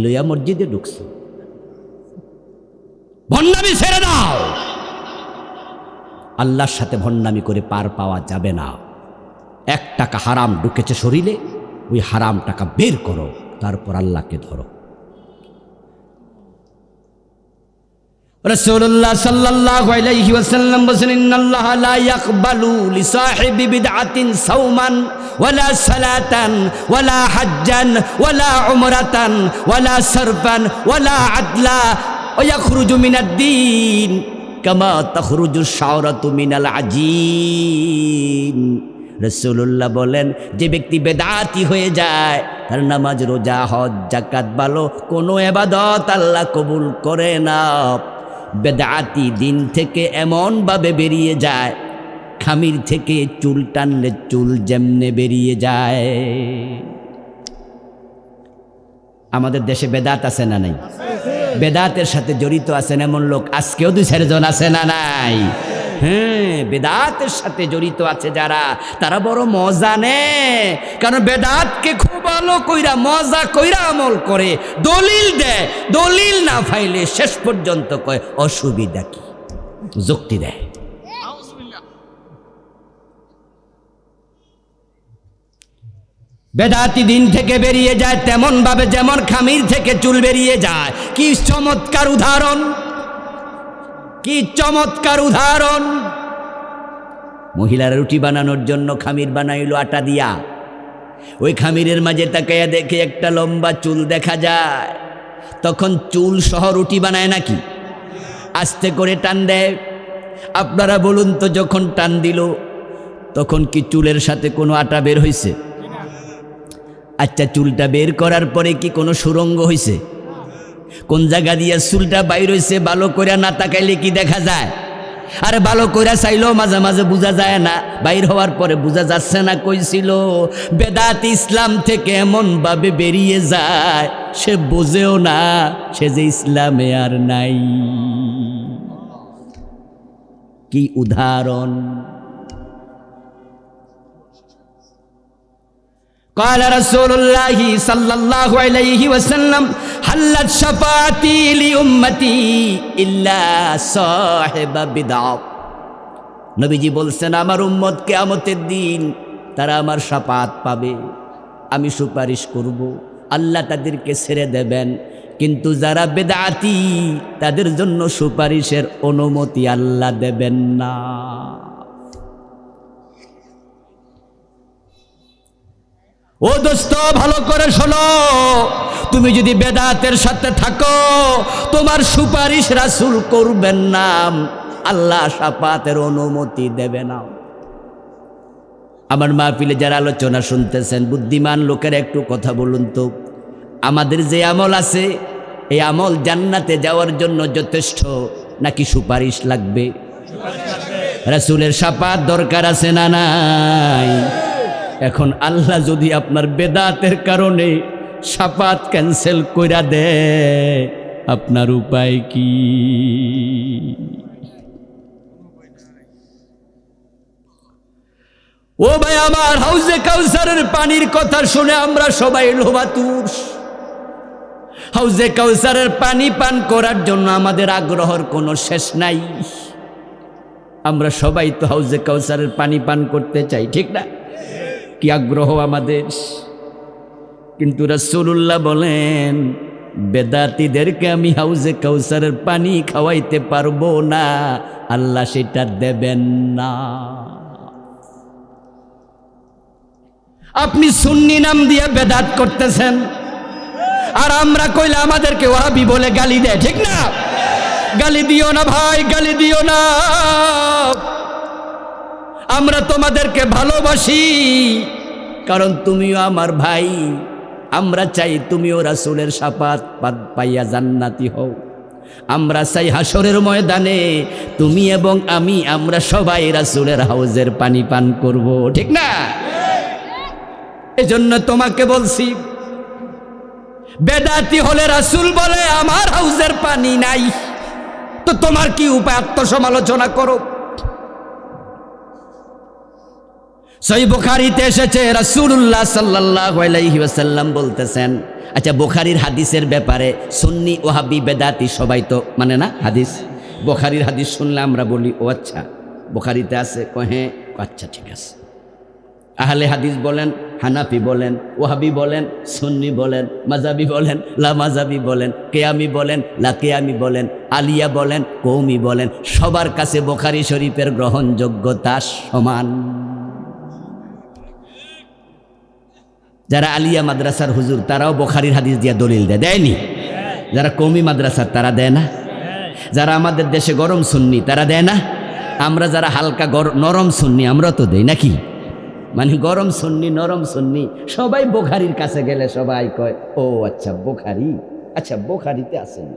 S1: লইয়া মসজিদে ঢুকছে? ভণ্ডামি ছেড়ে দাও, আল্লাহর সাথে ভণ্ডামি করে পার পাওয়া যাবে না। 1 টাকা হারাম ঢুকেছে শরীরে, ওই হারাম টাকা বের করো, তারপর আল্লাহকে ধরো। রাসূলুল্লাহ সাল্লাল্লাহু আলাইহি ওয়াসাল্লাম বলেন, ইন্নাল্লাহা লা ইয়াকবালু লিসাহিবি বিদআতিন সাওমান ওয়ালা সালাতান ওয়ালা হাজ্জান ওয়ালা উমরাতান ওয়ালা সারফান ওয়ালা আদলা ওয়া ইয়াখরুজু মিনাদ-দীন কামা তাখরুজু শাওরাতু মিনাল আজীন। রাসূলুল্লাহ বলেন, যে ব্যক্তি বেদাতি হয়ে যায়, তার নামাজ, রোজা, হজ, যাকাত ভালো কোনো ইবাদত আল্লাহ কবুল করে না। বেদাতি দিন থেকে এমনভাবে বেরিয়ে যায়, খামির থেকে চুল টানলে চুল যেমনে বেরিয়ে যায়। আমাদের দেশে বেদাত আছে না নাই? বেদাতের সাথে জড়িত আছেন এমন লোক আজকেও 2-4 জন আছে না নাই? হ্যাঁ, বেদাতের সাথে জড়িত আছে যারা, তারা বড় মজা নেয়। কারণ বেদাতকে খুব ভালো কইরা মজা কইরা আমল করে, দলিল দেয়, দলিল না পাইলে শেষ পর্যন্ত কয় অসুবিধা কি, যুক্তি দেয়। বেদাতি দিন থেকে বেরিয়ে যায় তেমন ভাবে যেমন খামির থেকে চুল বেরিয়ে যায়। কি চমৎকার উদাহরণ, কি চমৎকার উদাহরণ! মহিলারা রুটি বানানোর জন্য খামির বানাইল আটা দিয়া, ওই খামিরের মাঝে তাকাইয়া দেখে একটা লম্বা চুল দেখা যায়। তখন চুল সহ রুটি বানায় নাকি? আস্তে করে টান দেয়। আপনারা বলুন তো, যখন টান দিল তখন কি চুলের সাথে কোনো আটা বের হয়েছে? আচ্ছা, চুলটা বের করার পরে কি কোনো সুরঙ্গ হয়েছে? কোন জায়গা দিয়ে চুলটা বাইর হয়েছে ভালো করে না তাকাইলে কি দেখা যায়? আরে ভালো করে চাইলেও মাঝে মাঝে বোঝা যায় না, বাইর হওয়ার পরে বোঝা যাচ্ছে না। কইছিল বেদাত ইসলাম থেকে এমন ভাবে বেরিয়ে যায়, সে বোঝেও না সে যে ইসলামে আর নাই। কি উদাহরণ! قال رسول الله صلى الله عليه وسلم حلت شفاعتي لأمتي إلا صاحب بدعة। নবীজি বলছেন, আমার উম্মত কিয়ামতের দিন তারা আমার শাফাত পাবে, আমি সুপারিশ করব, আল্লাহ তাদেরকে ছেড়ে দেবেন। কিন্তু যারা বেদাতি তাদের জন্য সুপারিশের অনুমতি আল্লাহ দেবেন না। ও দোস্ত, ভালো করে শোনো, তুমি যদি বেদাতের সাথে থাকো তোমার সুপারিশ রাসূল করবেন না, আল্লাহ শাফাতের অনুমতি দেবে না। আমার মাহফিলে যারা আলোচনা শুনতেছেন, বুদ্ধিমান লোকের একটু কথা বলুন তো, আমাদের যে আমল আছে এই আমল জান্নাতে যাওয়ার জন্য যথেষ্ট নাকি সুপারিশ লাগবে? রাসূলের শাফাত দরকার আছে না নাই? এখন আল্লাহ যদি আপনার বেদাতের কারণে শাফাত ক্যান্সেল কইরা দেয়, আপনার উপায় কি? ও ভাই আমার, হাউজে কাউসারের পানির কথা শুনে আমরা সবাই লোভাতুর। হাউজে কাউসারের পানি পান করার জন্য আমাদের আগ্রহের কোনো শেষ নাই। আমরা সবাই তো হাউজে কাউসারের পানি পান করতে চাই, ঠিক না? কি আগ্রহ আমাদের! কিন্তু রাসূলুল্লাহ বলেন, বেদাতীদেরকে আমি হাউজে কাউসারের পানি খাওয়াইতে পারবো না, আল্লাহ সেটা দেবেন না। আপনি সুন্নি নাম দিয়ে বেদাত করতেছেন, আর আমরা কইলে আমাদেরকে ওয়াহাবি বলে গালি দেয়, ঠিক না? গালি দিও না ভাই, গালি দিও না। আমরা তোমাদেরকে ভালোবাসি, কারণ তুমিও আমার ভাই। আমরা চাই তুমিও রাসূলের শাফাত পাইয়া জান্নাতি হও। আমরা চাই হাসরের ময়দানে তুমি এবং আমি, আমরা সবাই রাসূলের হাউজের পানি পান করব, ঠিক না? এজন্য তোমাকে বলছি, বেদাতি হলে রাসূল বলে আমার হাউজের পানি নাই, তো তোমার কি উপায়? আত্মসমালোচনা করো। সহিহ বুখারীতে এসেছে, রাসূলুল্লাহ সাল্লাল্লাহু আলাইহি ওয়াসাল্লাম বলতেছেন, আচ্ছা বুখারীর হাদিসের ব্যাপারে সুন্নি ওয়াহাবি বেদাতি সবাই তো মানে না হাদিস। বুখারীর হাদিস শুনলে আমরা বলি ও আচ্ছা বুখারীতে আছে, হ্যাঁ আচ্ছা ঠিক আছে। আহলে হাদিস বলেন, হানাফি বলেন, ওয়াহাবি বলেন, সুন্নি বলেন, মাযহাবি বলেন, লা মাযহাবি বলেন, কেয়ামি বলেন, লা কেয়ামি বলেন, আলিয়া বলেন, কওমি বলেন, সবার কাছে বুখারী শরীফের গ্রহণযোগ্যতা সমান। যারা আলিয়া মাদ্রাসার হুজুর তারাও বুখারীর হাদিস দিয়া দলিল দেয়, দেয়নি? যারা কওমি মাদ্রাসার তারা দেয় না? যারা আমাদের দেশে গরম সুন্নি তারা দেয় না? আমরা যারা হালকা নরম সুন্নি আমরা তো দেই নাকি? মানে গরম সুন্নি নরম সুন্নি সবাই বুখারীর কাছে গেলে সবাই কয় ও আচ্ছা বুখারী, আচ্ছা বুখারীতে আছেন।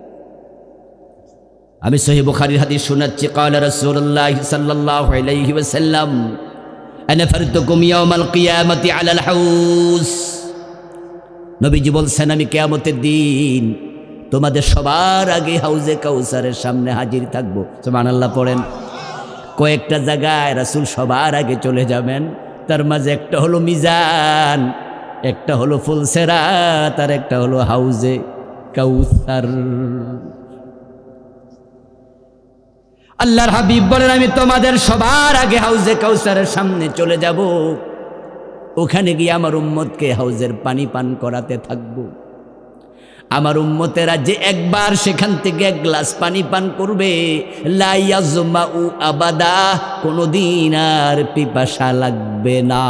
S1: আমি সহিহ বুখারীর হাদিস শোনাচ্ছি, ক্বালা রাসূলুল্লাহ সাল্লাল্লাহু আলাইহি ওয়াসাল্লাম, আনা ফারতুকুম ইয়াউমাল কিয়ামাতি আলাল হাউজ। নবীজি বলছেন, আমি কিয়ামতের দিন তোমাদের সবার আগে হাউজে কাউসারের সামনে হাজির থাকব। সুবহানাল্লাহ পড়েন। কয়েকটা জায়গায় রাসূল সবার আগে চলে যাবেন, তার মাঝে একটা হলো মিজান, একটা হলো ফুলসেরাত, আর একটা হলো হাউজে কাউসার। আল্লাহর হাবিব বলেন, আমি তোমাদের সবার আগে হাউজে কাউসারের সামনে চলে যাব, ওখানে গিয়ে আমার উম্মতকে হাউজের পানি পান করাতে থাকব। আমার উম্মতেরা যে একবার সেখান থেকে এক গ্লাস পানি পান করবে, লা ইয়াজমাউ আবাদা, কোনদিন আর পিপাসা লাগবে না।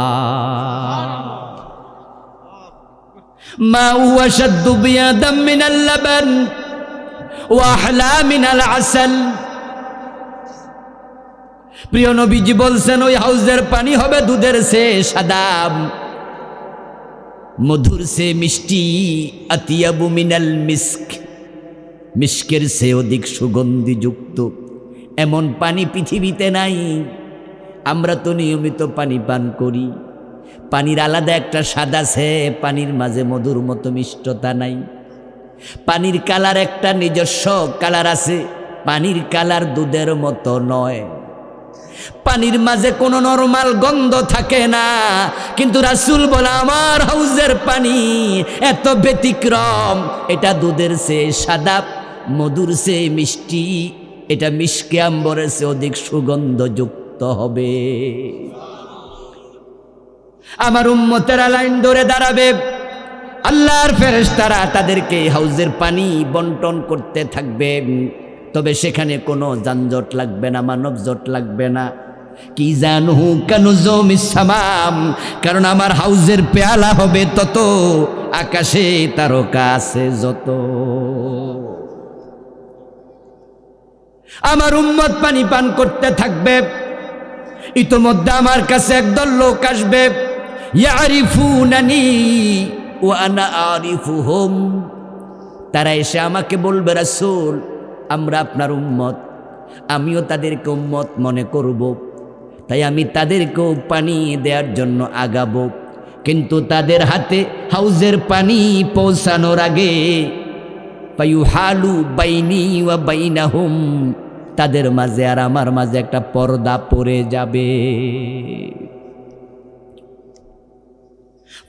S1: মা হুয়া শাদ্দু বিয়াদাম মিনাল লাবান ওয়া আহলা মিনাল আসাল। প্রিয় নবীজি বলছেন, ওই হাউজের পানি হবে দুধের চেয়ে সাদা, মধুর সে মিষ্টি, আতিয়াবু মিনাল মিস্ক, মিস্কের সে অধিক সুগন্ধিযুক্ত। এমন পানি পৃথিবীতে নাই। আমরা তো নিয়মিত পানি পান করি, পানির আলাদা একটা স্বাদ আছে, পানির মাঝে মধুর মতো মিষ্টতা নাই। পানির কালার একটা নিজস্ব কালার আছে, পানির কালার দুধের মতো নয়। পানির মাঝে কোনো নরমাল গন্ধ থাকে না, কিন্তু রাসূল বলে আমার হাউজের পানি এত ব্যতিক্রম, এটা দুধের চেয়ে সাদা, মধুর চেয়ে মিষ্টি, এটা মিশকে আম্বরের চেয়ে অধিক সুগন্ধযুক্ত হবে। আমার উম্মতেরা লাইন ধরে দাঁড়াবে, আল্লাহর ফেরেশতারা তাদেরকে হাউজের পানি বন্টন করতে থাকবে, তবে সেখানে কোনো যানজট লাগবে না, মানব জট লাগবে না। কি জানু কানুজুমিস সামাম, কারণ আমার হাউজের পেয়ালা হবে তত, আকাশে তারকা আছে যত। আমার উম্মত পানি পান করতে থাকবে, ইতোমধ্যে আমার কাছে একদল লোক আসবে, ইয়ারিফুনানি ওয়া আনা আরিফুহুম। তারা এসে আমাকে বলবে, রাসূল আমরা আপনার উম্মত, আমিও তাদেরকে উম্মত মনে করব, তাই আমি তাদেরকেও পানি দেওয়ার জন্য আগাবো। কিন্তু তাদের হাতে হাউজের পানি পৌঁছানোর আগে ফায়ুহালু বাইনি ওয়া বাইনাহুম, তাদের মাঝে আর আমার মাঝে একটা পর্দা পড়ে যাবে।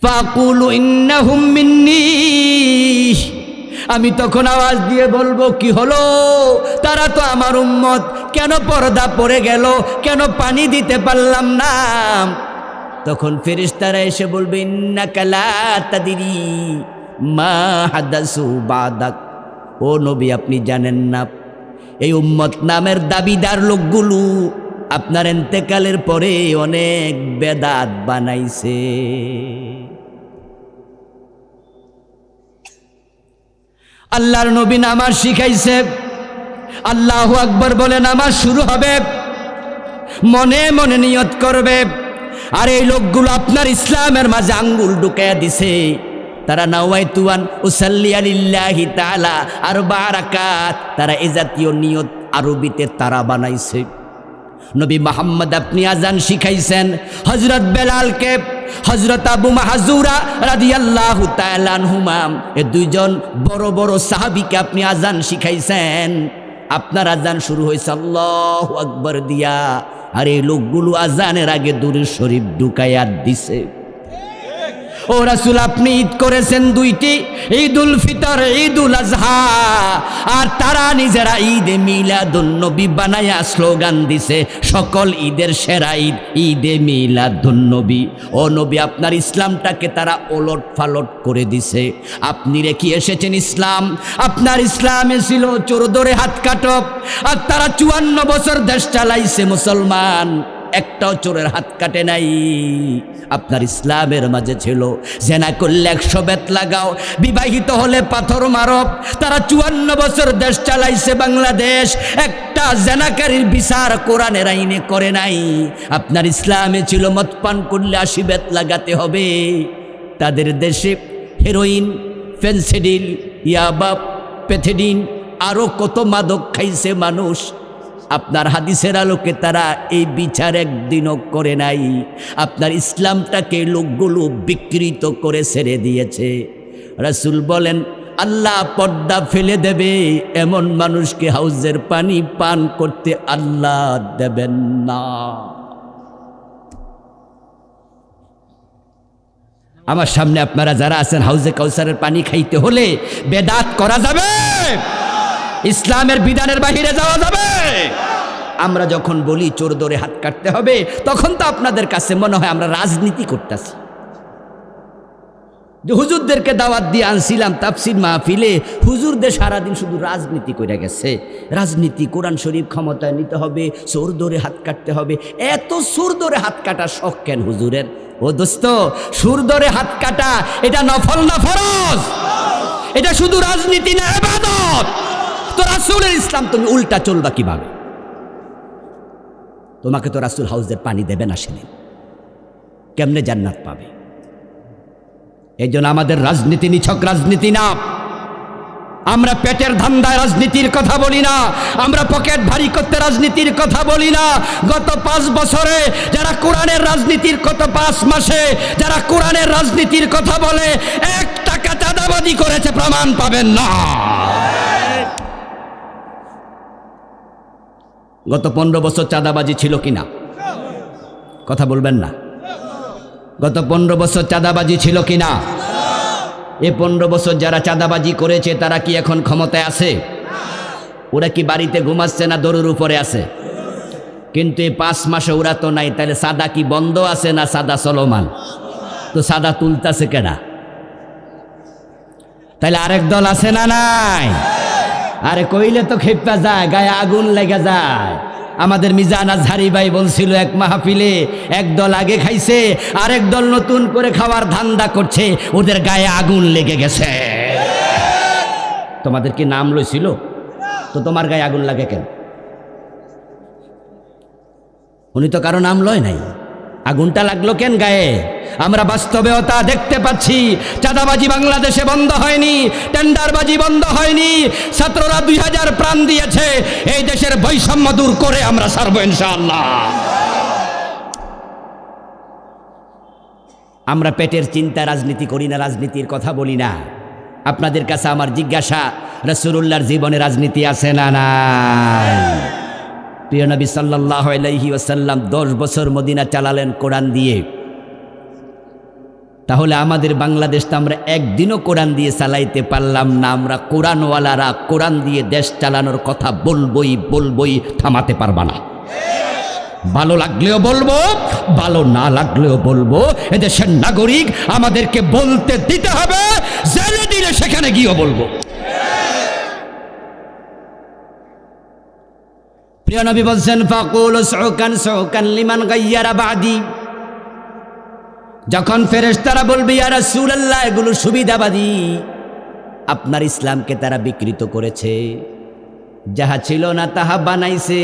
S1: ফাকুলু ইন্নাহুম মিন্নি, আমি তখন আওয়াজ দিয়ে বলবো, কি হলো, তারা তো আমার উম্মত, কেন পর্দা পড়ে গেল, কেন পানি দিতে পারলাম না? তখন ফেরেশতারা এসে বলবে, ইন্নাকা লা তাদরি মা হাদাসু বাদাক, ও নবী আপনি জানেন না এই উম্মত নামের দাবিদার লোকগুলো আপনার ইন্তেকালের পরে অনেক বেদাত বানাইছে। আল্লাহর নবী নামাজ শিখাইছে, আল্লাহু আকবার বলে নামাজ শুরু হবে, মনে মনে নিয়ত করবে। আর এই লোকগুলো আপনার ইসলামের মাঝে আঙ্গুল ঢুকাইয়া দিছে। তারা নাওয়াইতুয়ান উসাল্লি আলিল্লাহি তাআলা আরবা রাকাত, তারা এই জাতীয় নিয়ত আরবিতে তারা বানাইছে। নবী মুহাম্মদ আপনি আজান শিখাইছেন হযরত বেলালকে, হযরত আবু মাহজুরা রাদিয়াল্লাহু তাআলা আনহুমা, এই দুইজন বড় বড় সাহাবীকে আপনি আজান শিখাইছেন। আপনার আজান শুরু হয়েছে আল্লাহু আকবার দিয়া, আর এই লোকগুলো আজানের আগে দুরূদ শরীফ ঢুকাইয়া দিছে। ও রাসূল আপনি ঈদ করেছেন দুইটি, ঈদুল ফিতর, ঈদুল আজহা, আর তারা নিজেরা ঈদে মিলাদুন নবী বানায়া স্লোগান দিছে, সকল ঈদের সেরা ঈদ ঈদে মিলাদুন নবী। ও নবী আপনার ইসলামটাকে তারা ওলট ফালট করে দিছে। আপনি রেখে এসেছেন ইসলাম, আপনার ইসলামে ছিল চোর ধরে হাত কাটো, আর তারা 54 বছর দেশ চালাইছে মুসলমান, একটাও চোরের হাত কাটে নাই। আপনার ইসলামের মাঝে ছিল জেনা করলে 100 বেত লাগাও, বিবাহিত হলে পাথর মারো। তারা 54 বছর দেশ চালাইছে বাংলাদেশ, একটা জেনাকারীর বিচার কোরআনের আইনে করে নাই। আপনার ইসলামে ছিল মদ পান করলে 80 বেত লাগাতে হবে। তাদের দেশে হেরোইন, ফেন্সিডিল, ইয়াবা, প্যাথেডিন, আরও কত মাদক খাইছে মানুষ। আপনার হাদিসের আলোকে তারা এই বিচার একদিনও করে নাই। আপনার ইসলামটাকে লোকগুলো বিকৃত করে ছেড়ে দিয়েছে। রাসূল বলেন আল্লাহ পর্দা ফেলে দেবে এমন মানুষকে হাউজের পানি পান করতে আল্লাহ দেবেন না। আমার সামনে আপনারা যারা আছেন, হাউজে কাউসারের পানি খাইতে হলে বেদাত করা যাবে, ইসলামের বিধানের বাহিরে যাওয়া যাবে। আমরা যখন বলি চোর ধরে হাত কাটতে হবে, তখন তো আপনাদের কাছে মনে হয় আমরা রাজনীতি করতেছি। যে হুজুরদেরকে দাওয়াত দিয়ে আনছিলাম তাফসির মাহফিলে, হুজুরদের সারাদিন শুধু রাজনীতি করে গেছে। রাজনীতি, কোরআন শরীফ ক্ষমতায় নিতে হবে, চোর ধরে হাত কাটতে হবে। এত চোর ধরে হাত কাটার শখ কেন হুজুরের? ও দোস্ত, সুর ধরে হাত কাটা এটা নফল না ফরজ? এটা শুধু রাজনীতি না, ইবাদত। তো রাসূলের ইসলাম তুমি উল্টা চলবা কিভাবে? তোমাকে তো রাসূল হাউজের পানি দেবে না, সেদিন কেমনে জান্নাত পাবে? এই জন্য আমাদের রাজনীতি নিছক রাজনীতি না। আমরা পেটের ধান্দায় রাজনীতির কথা বলি না, আমরা পকেট ভারী করতে রাজনীতির কথা বলি না। গত 5 বছরে যারা কোরআনের রাজনীতির, গত 5 মাসে যারা কোরআনের রাজনীতির কথা বলে, 1 টাকা চাঁদাবাজি করেছে প্রমাণ পাবেন না। গত 15 বছর চাঁদাবাজি ছিল কিনা? কথা বলবেন না। গত 15 বছর চাঁদাবাজি ছিল কিনা? এই 15 বছর যারা চাঁদাবাজি করেছে তারা কি এখন ক্ষমতায় আছে? ওরা কি বাড়িতে ঘুমাচ্ছে না দড়ির উপরে আছে? কিন্তু এই 5 মাসে ওরা তো নাই। তাহলে সাদা কি বন্ধ আছে না সাদা চলমান? তো সাদা তুলতাছে কেনা? তাহলে আরেক দল আছে না নাই? আরে কইলে তো খেপা যায়, গায়ে আগুন লেগে যায়। আমাদের মিজান আজহারি ভাই বলছিল এক মাহফিলে, এক দল আগে খাইছে, আরেক দল নতুন করে খাওয়ার ধান্দা করছে, ওদের গায়ে আগুন লেগে গেছে। তোমাদের কি নাম লইছিল? তো তোমার গায়ে আগুন লাগে কেন? উনি তো কারো নাম লয় নাই, আগুনটা লাগলো কেন গায়ে? আমরা বাস্তবেও দেখতে পাচ্ছি। চাঁদাবাজি বাংলাদেশে বন্ধ হয়নি, টেন্ডারবাজি বন্ধ হয়নি। ছাত্ররা 2000 প্রাণ দিয়েছে। এই দেশের বৈষম্য দূর করে আমরা ছাড়বো ইনশাআল্লাহ। আমরা পেটের চিন্তা রাজনীতি করি না, রাজনীতির কথা বলি না। আপনাদের কাছে আমার জিজ্ঞাসা, রাসূলুল্লাহর জীবনে রাজনীতি আছে না নাই? প্রিয় নবী সাল্লাল্লাহু আলাইহি ওয়াসাল্লাম 10 বছর মদিনা চালালেন কোরআন দিয়ে। তাহলে আমাদের বাংলাদেশ তো আমরা একদিনও কোরআন দিয়ে চালাইতে পারলাম না। আমরা কোরআনওয়ালারা কোরআন দিয়ে দেশ চালানোর কথা বলবই, থামাতে পারবা না। ভালো লাগলেও বলবো, ভালো না লাগলেও বলবো। এদেশের নাগরিক, আমাদেরকে বলতে দিতে হবে, জেনে দিলে সেখানে গিয়েও বলবো। প্রিয় নবী বলছেন, ফাকুল সুকান লিমান গায়্যারা বাদি। যখন ফেরেশতারা বলবে ইয়া রাসূলুল্লাহ, এগুলো সুবিধাবাদী, আপনার ইসলামকে তারা বিকৃত করেছে, যাহা ছিল না তাহা বানাইছে,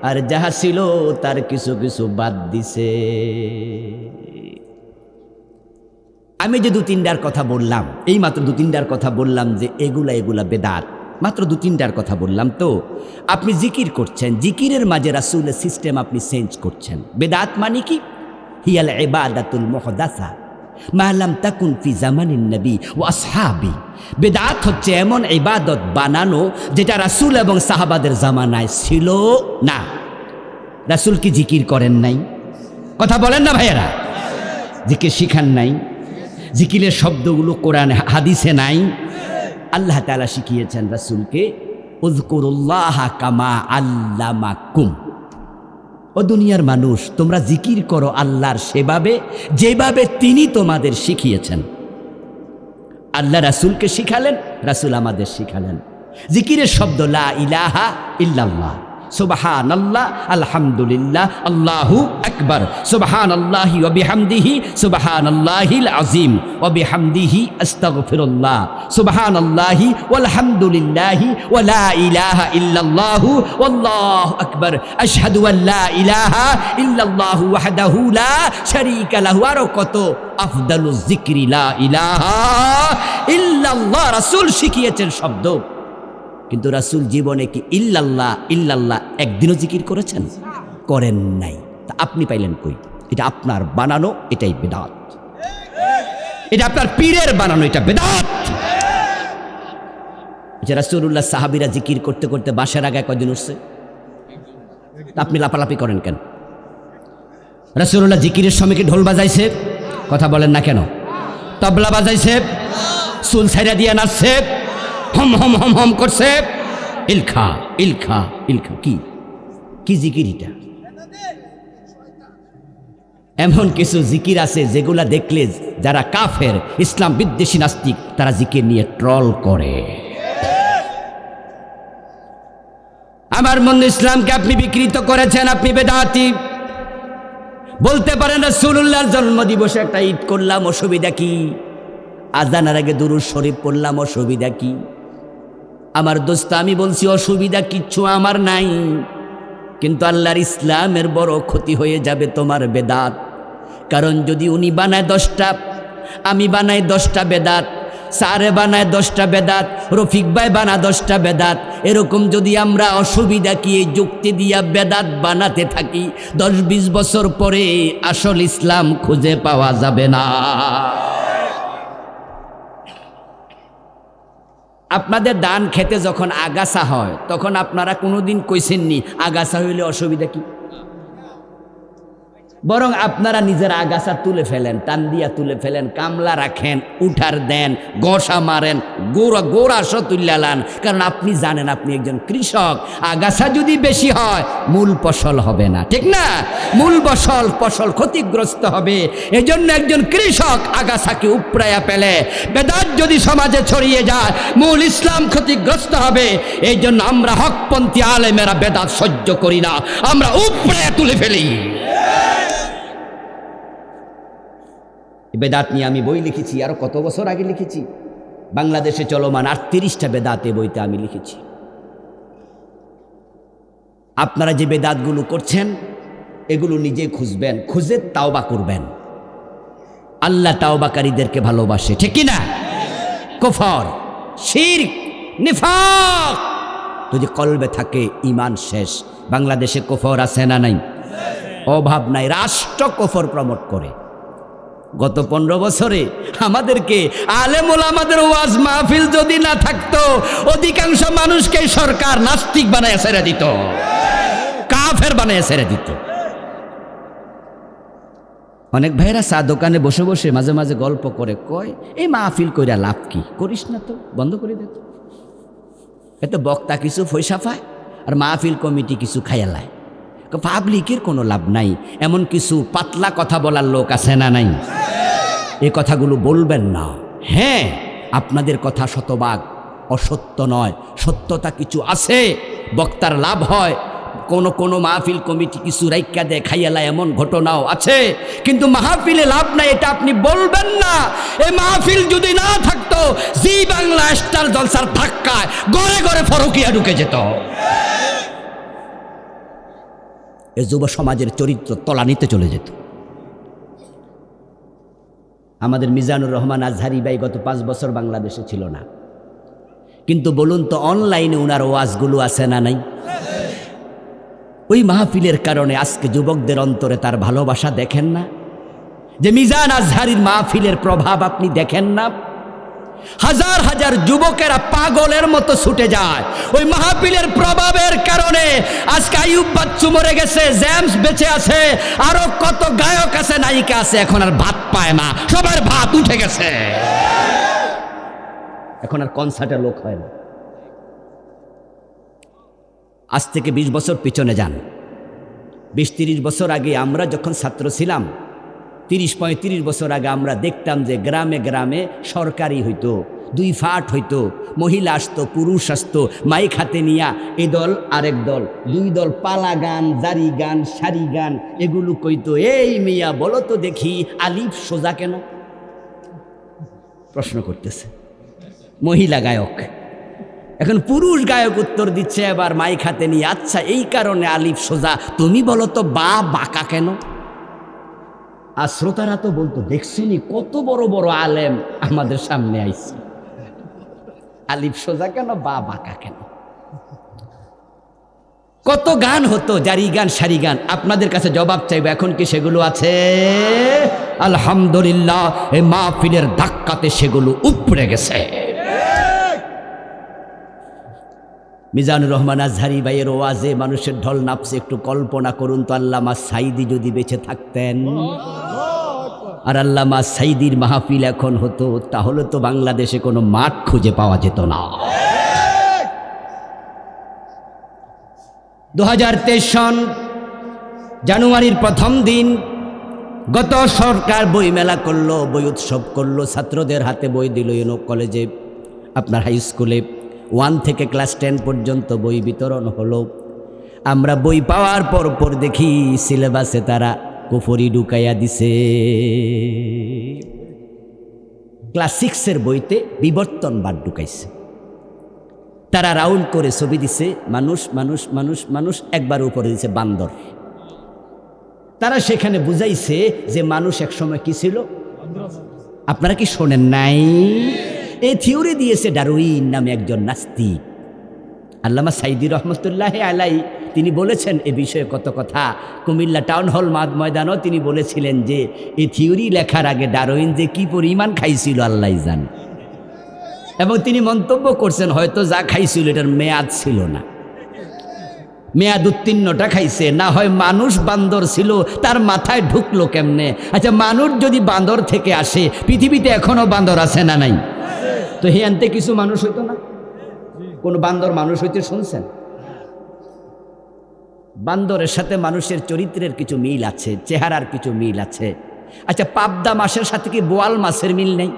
S1: আর যাহা ছিল তার কিছু কিছু বাদ দিছে। আমি যে 2-3টার কথা বললাম, এই মাত্র 2-3টার কথা বললাম যে এগুলা বেদাত, মাত্র 2-3টার কথা বললাম। তো আপনি জিকির করছেন, জিকিরের মাঝে রাসূলের সিস্টেম আপনি চেঞ্জ করছেন। বেদাত মানে কি? হিয়াল ইবাদাতুল মুহদাসা মা লাম তাকুন ফি জামানিন নবী ওয়া আসহাবি। বেদাত হচ্ছে এমন ইবাদত বানানো যেটা রাসূল এবং সাহাবাদের জামানায় ছিল না। রাসূল কি জিকির করেন নাই? কথা বলেন না ভাইয়েরা? জিকির শিখান নাই? জিকিরের শব্দগুলো কোরআনে হাদিসে নাই? আল্লাহ তাআলা শিখিয়েছেন রাসূলকে, উযকুরুল্লাহ কামা আল্লামাকুম। ও দুনিয়ার মানুষ, তোমরা জিকির করো আল্লাহর সেভাবে যেভাবে তিনি তোমাদের শিখিয়েছেন। আল্লাহ রাসূলকে শিখালেন, রাসূল আমাদের শিখালেন। জিকিরের শব্দ লা ইলাহা ইল্লাল্লাহ, সুবহানাল্লাহ, আলহামদুলিল্লাহ, আল্লাহু আকবার, সুবহানাল্লাহি ওয়া বিহামদিহি সুবহানাল্লাহিল আযীম ওয়া বিহামদিহি আস্তাগফিরুল্লাহ, সুবহানাল্লাহি ওয়ালহামদুলিল্লাহি ওয়া লা ইলাহা ইল্লাল্লাহু ওয়াল্লাহু আকবার, আশহাদু আল লা ইলাহা ইল্লাল্লাহু ওয়াহদাহু লা শারীকা লাহু। আর কত আফদালুজ যিকরি লা ইলাহা ইল্লাল্লাহ। রাসূল শিখিয়েছেন শব্দ, কিন্তু রাসূল জীবনে কি ইল্লাল্লাহ একদিনও জিকির করেছেন? করেন নাই। তা আপনি পাইলেন কই? এটা আপনার বানানো, এটাই বেদাত। এটা আপনার পীরের বানানো, এটা বেদাত। রাসূলুল্লাহ সাহাবীরা জিকির করতে করতে বাসার আগে কয়দিন উঠছে? আপনি লাপালাপি করেন কেন? রাসূলুল্লাহ জিকিরের সময় কি ঢোল বাজাইছে? কথা বলেন না কেন? তবলা বাজাইছে? চুল ছাইরা দিয়ে নাচছে? হম হম হম হম করছে? ইলখা ইলখা ইলখা কি জিকির এটা? এমন কিছু জিকির আছে যেগুলা দেখলে যারা কাফের, ইসলাম বিদ্বেষী নাস্তিক, তারা জিকির নিয়ে ট্রল করে। আমার মনে ইসলামকে আপনি বিকৃত করেছেন, আপনি বেদাতি। বলতে পারেন রাসূলুল্লাহর জন্মদিবসে একটা ঈদ করলাম, অসুবিধা কি? আজানের আগে দুরূদ শরীফ পড়লাম, অসুবিধা কি? আমার দোস্ত, আমি বলছি অসুবিধা কিচ্ছু আমার নাই, কিন্তু আল্লাহর ইসলামের বড় ক্ষতি হয়ে যাবে তোমার বেদাত। কারণ যদি উনি বানায় 10টা, আমি বানাই 10টা বেদাত, সারে বানায় 10টা বেদাত, রফিক ভাই বানা 10টা বেদাত, এরকম যদি আমরা অসুবিধা কি এই যুক্তি দিয়া বেদাত বানাতে থাকি, 10-20 বছর পরে আসল ইসলাম খুঁজে পাওয়া যাবে না। আপনাদের ধান খেতে যখন আগাছা হয়, তখন আপনারা কোনোদিন কইছেননি আগাছা হইলে অসুবিধা কি? বরং আপনারা নিজের আগাছা তুলে ফেলেন, টান দিয়া তুলে ফেলেন, কামলা রাখেন, উঠার দেন, গসা মারেন, গোড়াশো তুল্যালান। কারণ আপনি জানেন আপনি একজন কৃষক, আগাছা যদি বেশি হয় মূল ফসল হবে না, ঠিক না? মূল ফসল ক্ষতিগ্রস্ত হবে। এজন্য একজন কৃষক আগাছাকে উপড়াইয়া ফেলে। বেদাত যদি সমাজে ছড়িয়ে যায় মূল ইসলাম ক্ষতিগ্রস্ত হবে। এই জন্য আমরা হকপন্থী আলেমেরা বেদাত সহ্য করি না, আমরা উপড়াইয়া তুলে ফেলি। বেদাত নিয়ে আমি বই লিখেছি, আরো কত বছর আগে লিখেছি। বাংলাদেশে চলমান 38টা বেদাতে বইতে আমি লিখেছি। আপনারা যে বেদাতগুলো করছেন এগুলো নিজে খুঁজবেন, খুঁজে তাওবা করবেন। আল্লাহ তাওবাকারীদেরকে ভালোবাসে, ঠিক কি না? কুফর, শিরক, নিফাক যদি কলবে থাকে ঈমান শেষ। বাংলাদেশে কুফর আছে না নাই? অভাব নাই। রাষ্ট্র কুফর প্রমোট করে। গত 15 বছরে আমাদেরকে আলেম ওলামাদের ওয়াজ মাহফিল যদি না থাকতো অধিকাংশ মানুষকে সরকার নাস্তিক বানায় ছেড়ে দিত, কাফের বানায় ছেড়ে দিত। অনেক ভাইরা চা দোকানে বসে বসে মাঝে মাঝে গল্প করে, কয় এই মাহফিল কইরা লাভ কি? করিস না তো, বন্ধ করে দে। এত বক্তা কিছু পয়সা পায় আর মাহফিল কমিটি কিছু খাইয়ালায়। পাবলিকের কোনো লাভ নাই। এমন কিছু পাতলা কথা বলার লোক আছে না নাই? এই কথাগুলো বলবেন না। হ্যাঁ, আপনাদের কথা শতভাগ অসত্য নয়, সত্যতা কিছু আছে। বক্তার লাভ হয়, কোনো মাহফিল কমিটি কিছু রাইকা দেয় খাইয়ালা, এমন ঘটনাও আছে। কিন্তু মাহফিলে লাভ নাই এটা আপনি বলবেন না। এই মাহফিল যদি না থাকতো জি বাংলা স্টার জলসার ধাক্কায় ঘরে ঘরে ফরকিয়া ঢুকে যেত। এই যুব সমাজের চরিত্র তলানিতে চলে যেত। আমাদের মিজানুর রহমান আজহারি ভাই গত 5 বছর বাংলাদেশে ছিল না, কিন্তু বলুন তো অনলাইনে উনার ওয়াজগুলো আছে না নাই? ওই মাহফিলের কারণে আজকে যুবকদের অন্তরে তার ভালোবাসা দেখেন না? যে মিজান আজহারির মাহফিলের প্রভাব আপনি দেখেন না? হাজার হাজার যুবকেরা পাগলের মতো ছুটে যায় ওই মাহফিলের প্রভাবের কারণে। আজকে আইয়ুব বাচ্চু মরে গেছে, জেমস বেঁচে আছে, আরো কত গায়ক আছে, নায়িকা আছে, এখন আর ভাত পায় না, সবার ভাত উঠে গেছে। এখন আর কনসার্টে লোক হয় না। আজ থেকে 20 বছর পিছনে যান। 20-30 বছর আগে আমরা যখন ছাত্র ছিলাম, 30-35 বছর আগে আমরা দেখতাম যে গ্রামে গ্রামে সরকারি হইতো, 2 ফাট হইতো, মহিলা আসতো, পুরুষ আসতো, মাইক হাতে নিয়া এই দল আরেক দল, 2 দল পালা গান, জারি গান, সারি গান এগুলো কইতো। এই মিয়া বলো তো দেখি আলিফ সোজা কেন? প্রশ্ন করতেছে মহিলা গায়ক। এখন পুরুষ গায়ক উত্তর দিচ্ছে এবার মাইক হাতে নিয়ে, আচ্ছা এই কারণে আলিফ সোজা, তুমি বলো তো বা বাঁকা কেন? আর শ্রোতারা তো বলতো, দেখছেনি কত বড় বড় আলেম আমাদের সামনে আইছে, আলিফ সোজা কেন বা বাঁকা কেন? কত গান হতো, জারি গান, সারি গান। আপনাদের কাছে জবাব চাইব, এখন কি সেগুলো আছে? আলহামদুলিল্লাহ, এই মাহফিলের ধাক্কাতে সেগুলো উপড়ে গেছে। মিজানুর রহমান আজহারি ভাইয়ের ওয়াজে মানুষের ঢল নাপছে। একটু কল্পনা করুন তো, আল্লামা সাইদি যদি বেঁচে থাকতেন আর আল্লামা সাইদির মাহফিল এখন হতো, তাহলে তো বাংলাদেশে কোনো মাঠ খুঁজে পাওয়া যেত না। 2023 সন জানুয়ারির প্রথম দিন গত সরকার বই মেলা করলো, বই উৎসব করলো, ছাত্রদের হাতে বই দিল। কলেজে, আপনার হাই স্কুলে 1 থেকে ক্লাস 10 পর্যন্ত বই বিতরণ হলো। আমরা বই পাওয়ার পর দেখি সিলেবাসে তারা কুফরি ঢুকাইয়া দিছে। ক্লাস 6-এর বইতে বিবর্তনবাদ ঢুকাইছে। তারা রাউন্ড করে ছবি দিছে, মানুষ মানুষ মানুষ মানুষ, একবার উপরে দিছে বান্দর। তারা সেখানে বুঝাইছে যে মানুষ একসময় কি ছিল, আপনারা কি শোনেন নাই? এই থিওরি দিয়েছে ডারউইন নামে একজন নাস্তিক। আল্লামা সাইদি রহমতুল্লাহ আলাই তিনি বলেছেন এ বিষয়ে কত কথা। কুমিল্লা টাউন হল ময়দানও তিনি বলেছিলেন যে এই থিওরি লেখার আগে ডারউইন যে কি পরিমাণ খাইছিল আল্লাহ জান। এবং তিনি মন্তব্য করছেন হয়তো যা খাইছিল এটার মেয়াদ ছিল না। মেয়াদ উত্তীর্ণটা খাইছে, না হয় মানুষ বান্দর ছিল, তার মাথায় ঢুকলো কেমনে? আচ্ছা, মানুষ যদি বান্দর থেকে আসে, পৃথিবীতে এখনো বান্দর আছে না নাই? তো হিয়ান্তে কিছু মানুষ হইতো না? কোন বান্দর মানুষ হইতে শুনছেন? বান্দরের সাথে মানুষের চরিত্রের কিছু মিল আছে, চেহারার কিছু মিল আছে। আচ্ছা, পাবদা মাছের সাথে কি বোয়াল মাছের মিল নেই?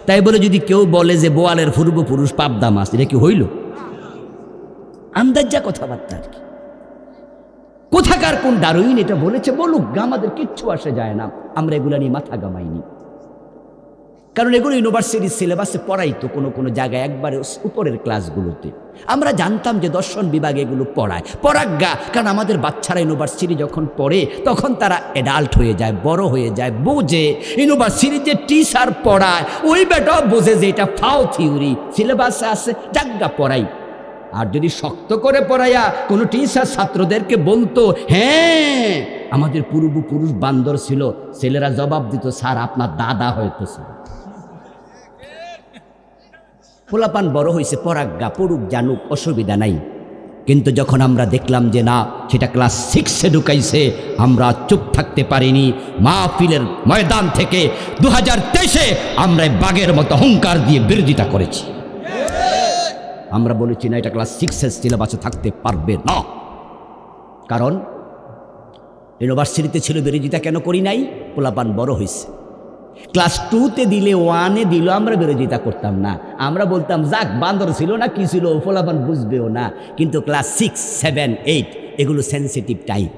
S1: তাই বলে যদি কেউ বলে যে বোয়ালের পূর্বপুরুষ পাবদা মাছ, এটা কি হইল? আন্দাজা কথাবার্তা আর কি। কোথাকার কোন ডারউইন এটা বলেছে, বলুক, আমাদের কিচ্ছু আসে যায় না, আমরা এগুলো নিয়ে মাথা গামাইনি। কারণ এগুলো ইউনিভার্সিটির সিলেবাসে পড়াইতো কোনো কোনো জায়গায়, একবারে উপরের ক্লাসগুলোতে। আমরা জানতাম যে দর্শন বিভাগে এগুলো পড়াজ্ঞা, কারণ আমাদের বাচ্চারা ইউনিভার্সিটি যখন পড়ে তখন তারা অ্যাডাল্ট হয়ে যায়, বড় হয়ে যায়, বোঝে। ইউনিভার্সিটির যে টিচার পড়ায় ওই বেটাও বোঝে যে এটা ফাও থিওরি, সিলেবাসে আছে, জাগা পড়াই। আর যদি শক্ত করে পড়াইয়া কোনো টিচার ছাত্রদেরকে বলতো, হ্যাঁ আমাদের পূর্বপুরুষ বান্দর ছিল, ছেলেরা জবাব দিত, স্যার আপনার দাদা হয়তো ছিল। পোলাপান বড় হয়েছে, পড়াজ্ঞা, পড়ুক, জানুক, অসুবিধা নাই। কিন্তু যখন আমরা দেখলাম যে না, সেটা ক্লাস 6-এ ঢুকাইছে, আমরা চুপ থাকতে পারিনি। মাহফিলের ময়দান থেকে 2023-এ আমরা বাঘের মতো হুঙ্কার দিয়ে বিরোধিতা করেছি। আমরা বলেছি না, এটা ক্লাস 6-এর সিলেবাসে থাকতে পারবে না। কারণ ইউনিভার্সিটিতে ছিল, বিরোধিতা কেন করি নাই? পোলাপান বড় হয়েছে। ক্লাস 2-তে দিলে, 1-এ দিল, আমরা বিরোধিতা করতাম না। আমরা বলতাম যাক, বান্দর ছিল না কি ছিল, পোলাপান বুঝবেও না। কিন্তু ক্লাস 6, 7, 8 এগুলো সেন্সিটিভ টাইম।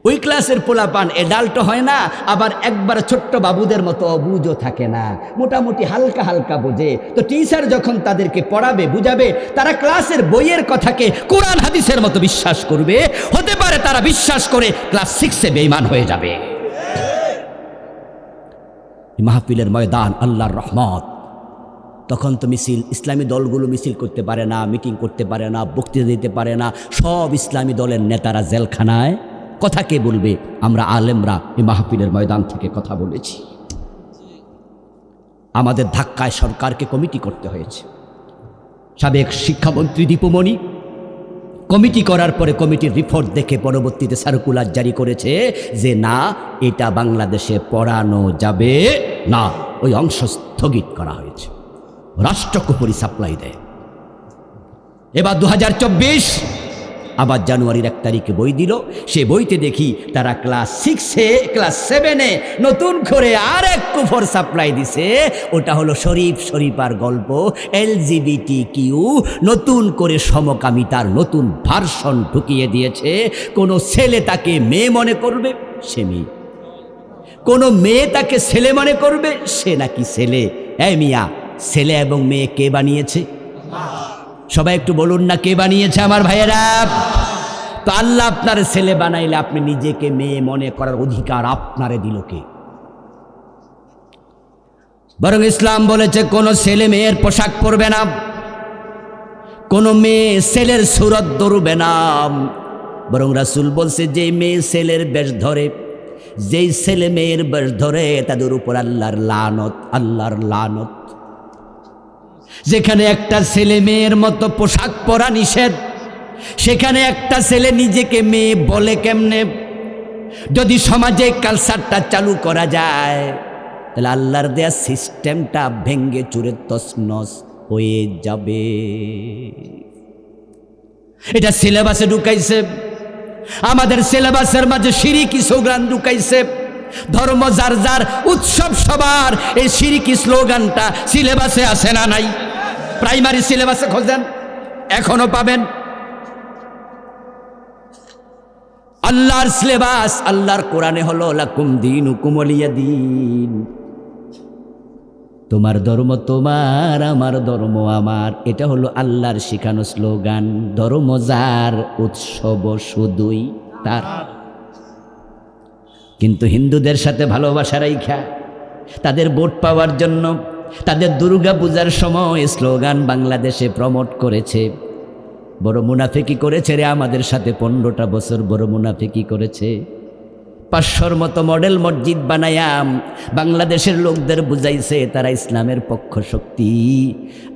S1: ওই ক্লাসের পোলাপান অ্যাডাল্ট হয় না, আবার একবার ছোট্ট বাবুদের মতো অবুঝও থাকে না, মোটামুটি হালকা হালকা বোঝে। তো টিচার যখন তাদেরকে পড়াবে, বুঝাবে, তারা ক্লাসের বইয়ের কথাকে কোরআন হাদিসের মতো বিশ্বাস করবে। হতে পারে তারা বিশ্বাস করে ক্লাস 6-এ বেঈমান হয়ে যাবে। মাহফিলের ময়দান আল্লাহর রহমত। তখন তো মিছিল, ইসলামী দলগুলো মিছিল করতে পারে না, মিটিং করতে পারে না, বক্তৃতা দিতে পারে না, সব ইসলামী দলের নেতারা জেলখানায়। কথা কে বলবে? আমরা আলেমরা এই মাহফিলের ময়দান থেকে কথা বলেছি। আমাদের ধাক্কায় সরকারকে কমিটি করতে হয়েছে। সাবেক শিক্ষামন্ত্রী দীপুমণি কমিটি করার পরে কমিটির রিপোর্ট দেখে পরবর্তীতে সার্কুলার জারি করেছে যে না, এটা বাংলাদেশে পড়ানো যাবে না। ওই অংশ স্থগিত করা হয়েছে। রাষ্ট্রকে পরি সাপ্লাই দেয়। এবার 2024 আবার জানুয়ারির 1 তারিখে বই দিল। সে বইতে দেখি তারা ক্লাস 6-এ, ক্লাস 7-এ নতুন করে আর এক কুফর সাপ্লাই দিছে। ওটা হলো শরীফার গল্প, LGBTQ, নতুন করে সমকামিতার নতুন ভার্সন ঢুকিয়ে দিয়েছে। কোনো ছেলে তাকে মেয়ে মনে করবে, সে মেয়ে। কোনো মেয়ে তাকে ছেলে মনে করবে, সে নাকি ছেলে। এই মিয়া, ছেলে এবং মেয়ে কে বানিয়েছে? সবাই একটু বলুন না, কে বানিয়েছে আমার ভাইয়েরা? তো আল্লাহ আপনার ছেলে বানাইলে আপনি নিজেকে মেয়ে মনে করার অধিকার আপনারে দিল কে? বরং ইসলাম বলেছে কোনো ছেলে মেয়ের পোশাক পরবে না, কোনো মেয়ে ছেলের সুরত ধরবে না। বরং রাসূল বলছে, যে মেয়ে ছেলের বেশ ধরে, যেই ছেলে মেয়ের বেশ ধরে, তাদের উপর আল্লাহর লানত, আল্লাহর লানত। যেখানে একটা ছেলে মেয়ের মতো পোশাক পরা নিষেধ, সেখানে একটা ছেলে নিজেকে মেয়ে বলে কেমনে? যদি সমাজে কালচারটা চালু করা যায়, তাহলে আল্লাহর দেয়া সিস্টেমটা ভেঙ্গে চুরে তছনছ হয়ে যাবে। এটা সিলেবাসে ঢুকাইছে। আমাদের সিলেবাসের মাঝে শিরকি স্লোগান ঢুকাইছে। ধর্ম যার যার, উৎসব সবার। এই শিরকি স্লোগানটা সিলেবাসে আছে না নাই? প্রাইমারি সিলেবাসে খোঁজেন, এখনো পাবেন। আল্লাহর সিলেবাস, আল্লাহর কোরআনে হলো লাকুম দীনুকুম ওয়ালিয়া দীন। তোমার ধর্ম তোমার, আমার ধর্ম আমার। এটা হলো আল্লাহর শিখানো স্লোগান। ধর্ম যার, উৎসব শুধুই তার। কিন্তু হিন্দুদের সাথে ভালোবাসা রাইখা তাদের ভোট পাওয়ার জন্য তাদের দুর্গা পূজার সময় স্লোগান বাংলাদেশে প্রমোট করেছে। বড় মুনাফিকি করেছে রে আমাদের সাথে, 15টা বছর বড় মুনাফিকি করেছে। 500-র মতো মডেল মসজিদ বানায়াম বাংলাদেশের লোকদের বুঝাইছে তারা ইসলামের পক্ষ শক্তি।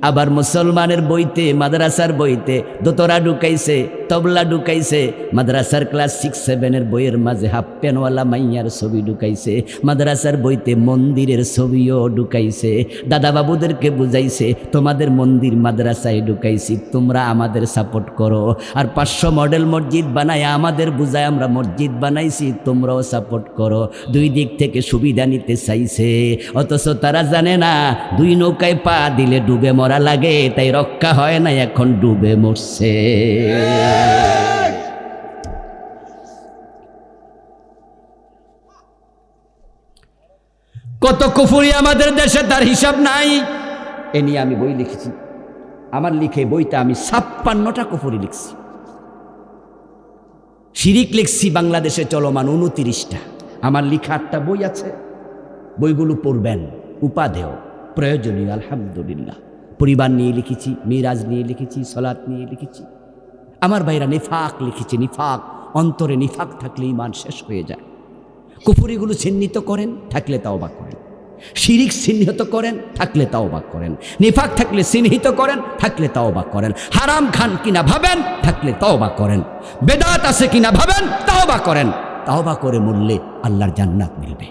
S1: আবার মুসলমানের বইতে, মাদ্রাসার বইতে দোতরা ঢুকাইছে, তবলা ঢুকাইছে, মাদ্রাসার ক্লাস 6-7-এর বইয়ের মাঝে হাফ প্যানওয়ালা মাইয়ার ছবি ঢুকাইছে, মাদ্রাসার বইতে মন্দিরের ছবিও ঢুকাইছে। দাদা বাবুদেরকে বুঝাইছে তোমাদের মন্দির মাদ্রাসায় ঢুকাইছি, তোমরা আমাদের সাপোর্ট করো। আর 500 মডেল মসজিদ বানায় আমাদের বুঝায় আমরা মসজিদ বানাইছি, তোমরাও সাপোর্ট করো। দুই দিক থেকে সুবিধা নিতে চাইছে, অথচ তারা জানে না 2 নৌকায় পা দিলে ডুবে মরা লাগে, তাই রক্ষা হয় না, এখন ডুবে মরছে। কত কুফরি আমাদের দেশে, তার হিসাব নাই। এ নিয়ে আমি বই লিখেছি, আমার লিখে বইতে আমি 56টা কুফরি লিখছি। শিরিক লিখছি বাংলাদেশে চলমান 29টা। আমার লিখা 8টা বই আছে, বইগুলো পড়বেন, উপাদেয় প্রয়োজনীয়। আলহামদুলিল্লাহ, পরিবার নিয়ে লিখেছি, মিরাজ নিয়ে লিখেছি, সলাত নিয়ে লিখেছি। আমার ভাইরা নিফাক লিখেছি, নিফাক, অন্তরে নিফাক থাকলে ঈমান শেষ হয়ে যায়। কুফরিগুলো চিহ্নিত করেন, থাকলে তাওবা করেন। শিরিক চিহ্নিত করেন, থাকলে তাওবা করেন। নিফাক থাকলে চিহ্নিত করেন, থাকলে তাওবা করেন। হারাম খান কিনা ভাবেন, থাকলে তাওবা করেন। বেদাত আছে কিনা ভাবেন, তাওবা করেন। তাওবা করে মরলে আল্লাহর জান্নাত মিলবে।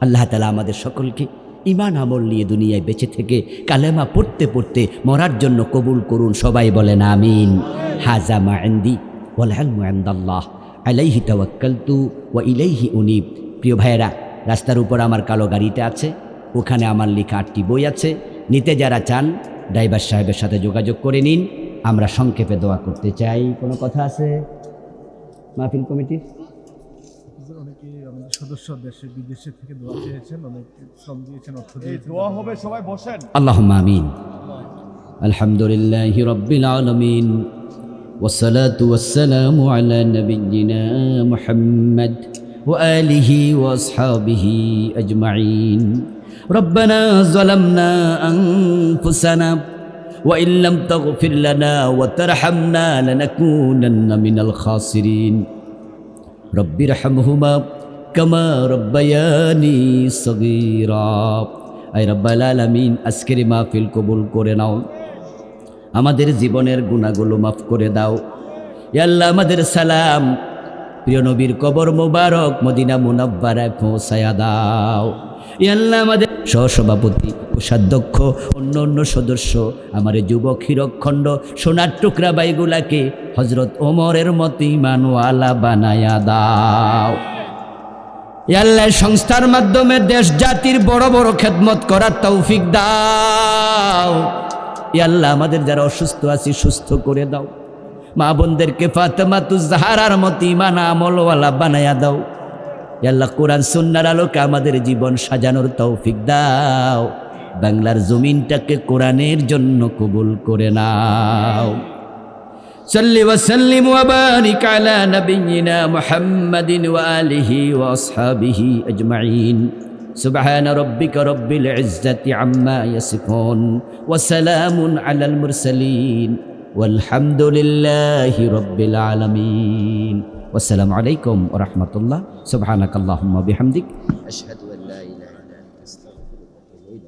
S1: আল্লাহ তাআলা আমাদের সকলকে ঈমান আমল নিয়ে দুনিয়ায় বেঁচে থেকে কালেমা পড়তে পড়তে মরার জন্য কবুল করুন। সবাই বলেন আমিন। হাযা মা ইনদি ওয়াল ইলমু ইনদাল্লাহ আলাইহি তাওয়াক্কালতু ওয়া ইলাইহি উনীব। প্রিয় ভাইয়েরা, রাস্তার উপর আমার কালো গাড়িটা আছে, ওখানে আমার লেখা 8টি বই আছে। নিতে যারা চান ড্রাইভার সাহেবের সাথে যোগাযোগ করে নিন। আমরা সংক্ষেপে দোয়া করতে চাই। কোনো কথা আছে মাহফিল কমিটির?
S2: অনেকে আমাদের সদস্য দেশে বিদেশে থেকে দোয়া চেয়েছেন, অনেক শ্রম দিয়েছেন, অর্থ দিয়েছেন। দোয়া হবে, সবাই বসেন।
S1: আল্লাহুম্মা আমিন। আলহামদুলিল্লাহি রাব্বিল আলামিন والصلاة والسلام على نبينا محمد وآله وأصحابه أجمعين. ربنا ظلمنا أنفسنا وإن لم تغفر لنا وترحمنا لنكونن من الخاسرين. رب ارحمهما كما ربياني صغيرا. أي رب العالمين আজকের মাহফিল কবুল করে নাও, আমাদের জীবনের গুনাহগুলো মাফ করে দাও। ইয়া আল্লাহ, আমাদের সালাম প্রিয় নবীর কবর মোবারক মদিনা মুনাব্বারায় পৌঁছায়া দাও। ইয়া আল্লাহ, আমাদের সহসভাপতি, কোষাধ্যক্ষ, অন্য সদস্য, আমার যুবক হীরকখণ্ড সোনার টুকরা বাইগুলাকে হযরত ওমরের মতো ঈমানওয়ালা বানায়া দাও। ইয়া আল্লাহ, সংস্থার মাধ্যমে দেশ জাতির বড় বড় খেদমত করার তৌফিক দাও। ইয়া আল্লাহ, আমাদের যারা অসুস্থ আছে সুস্থ করে দাও। মা বোনদেরকে ফাতেমাতুজ জাহরার মতো ঈমান আমলওয়ালা বানায়া দাও। ইয়া আল্লাহ, কোরআন সুন্নাহর আলোকে আমাদের জীবন সাজানোর তৌফিক দাও। বাংলার জমিনটাকে কোরআনের জন্য কবুল করে নাও। সাল্লি ওয়া সাল্লিম ওয়া বারিক আলা নাবিয়িনা মুহাম্মাদিন ওয়া আলিহি ওয়া আসহাবিহি আজমাইন। سبحان ربك رب العزة عما يصفون وسلام على المرسلين والحمد لله رب العالمين. والسلام عليكم ورحمة الله. سبحانك اللهم وبحمدك أشهد أن لا إله إلا أنت أستغفرك وأتوب إليك.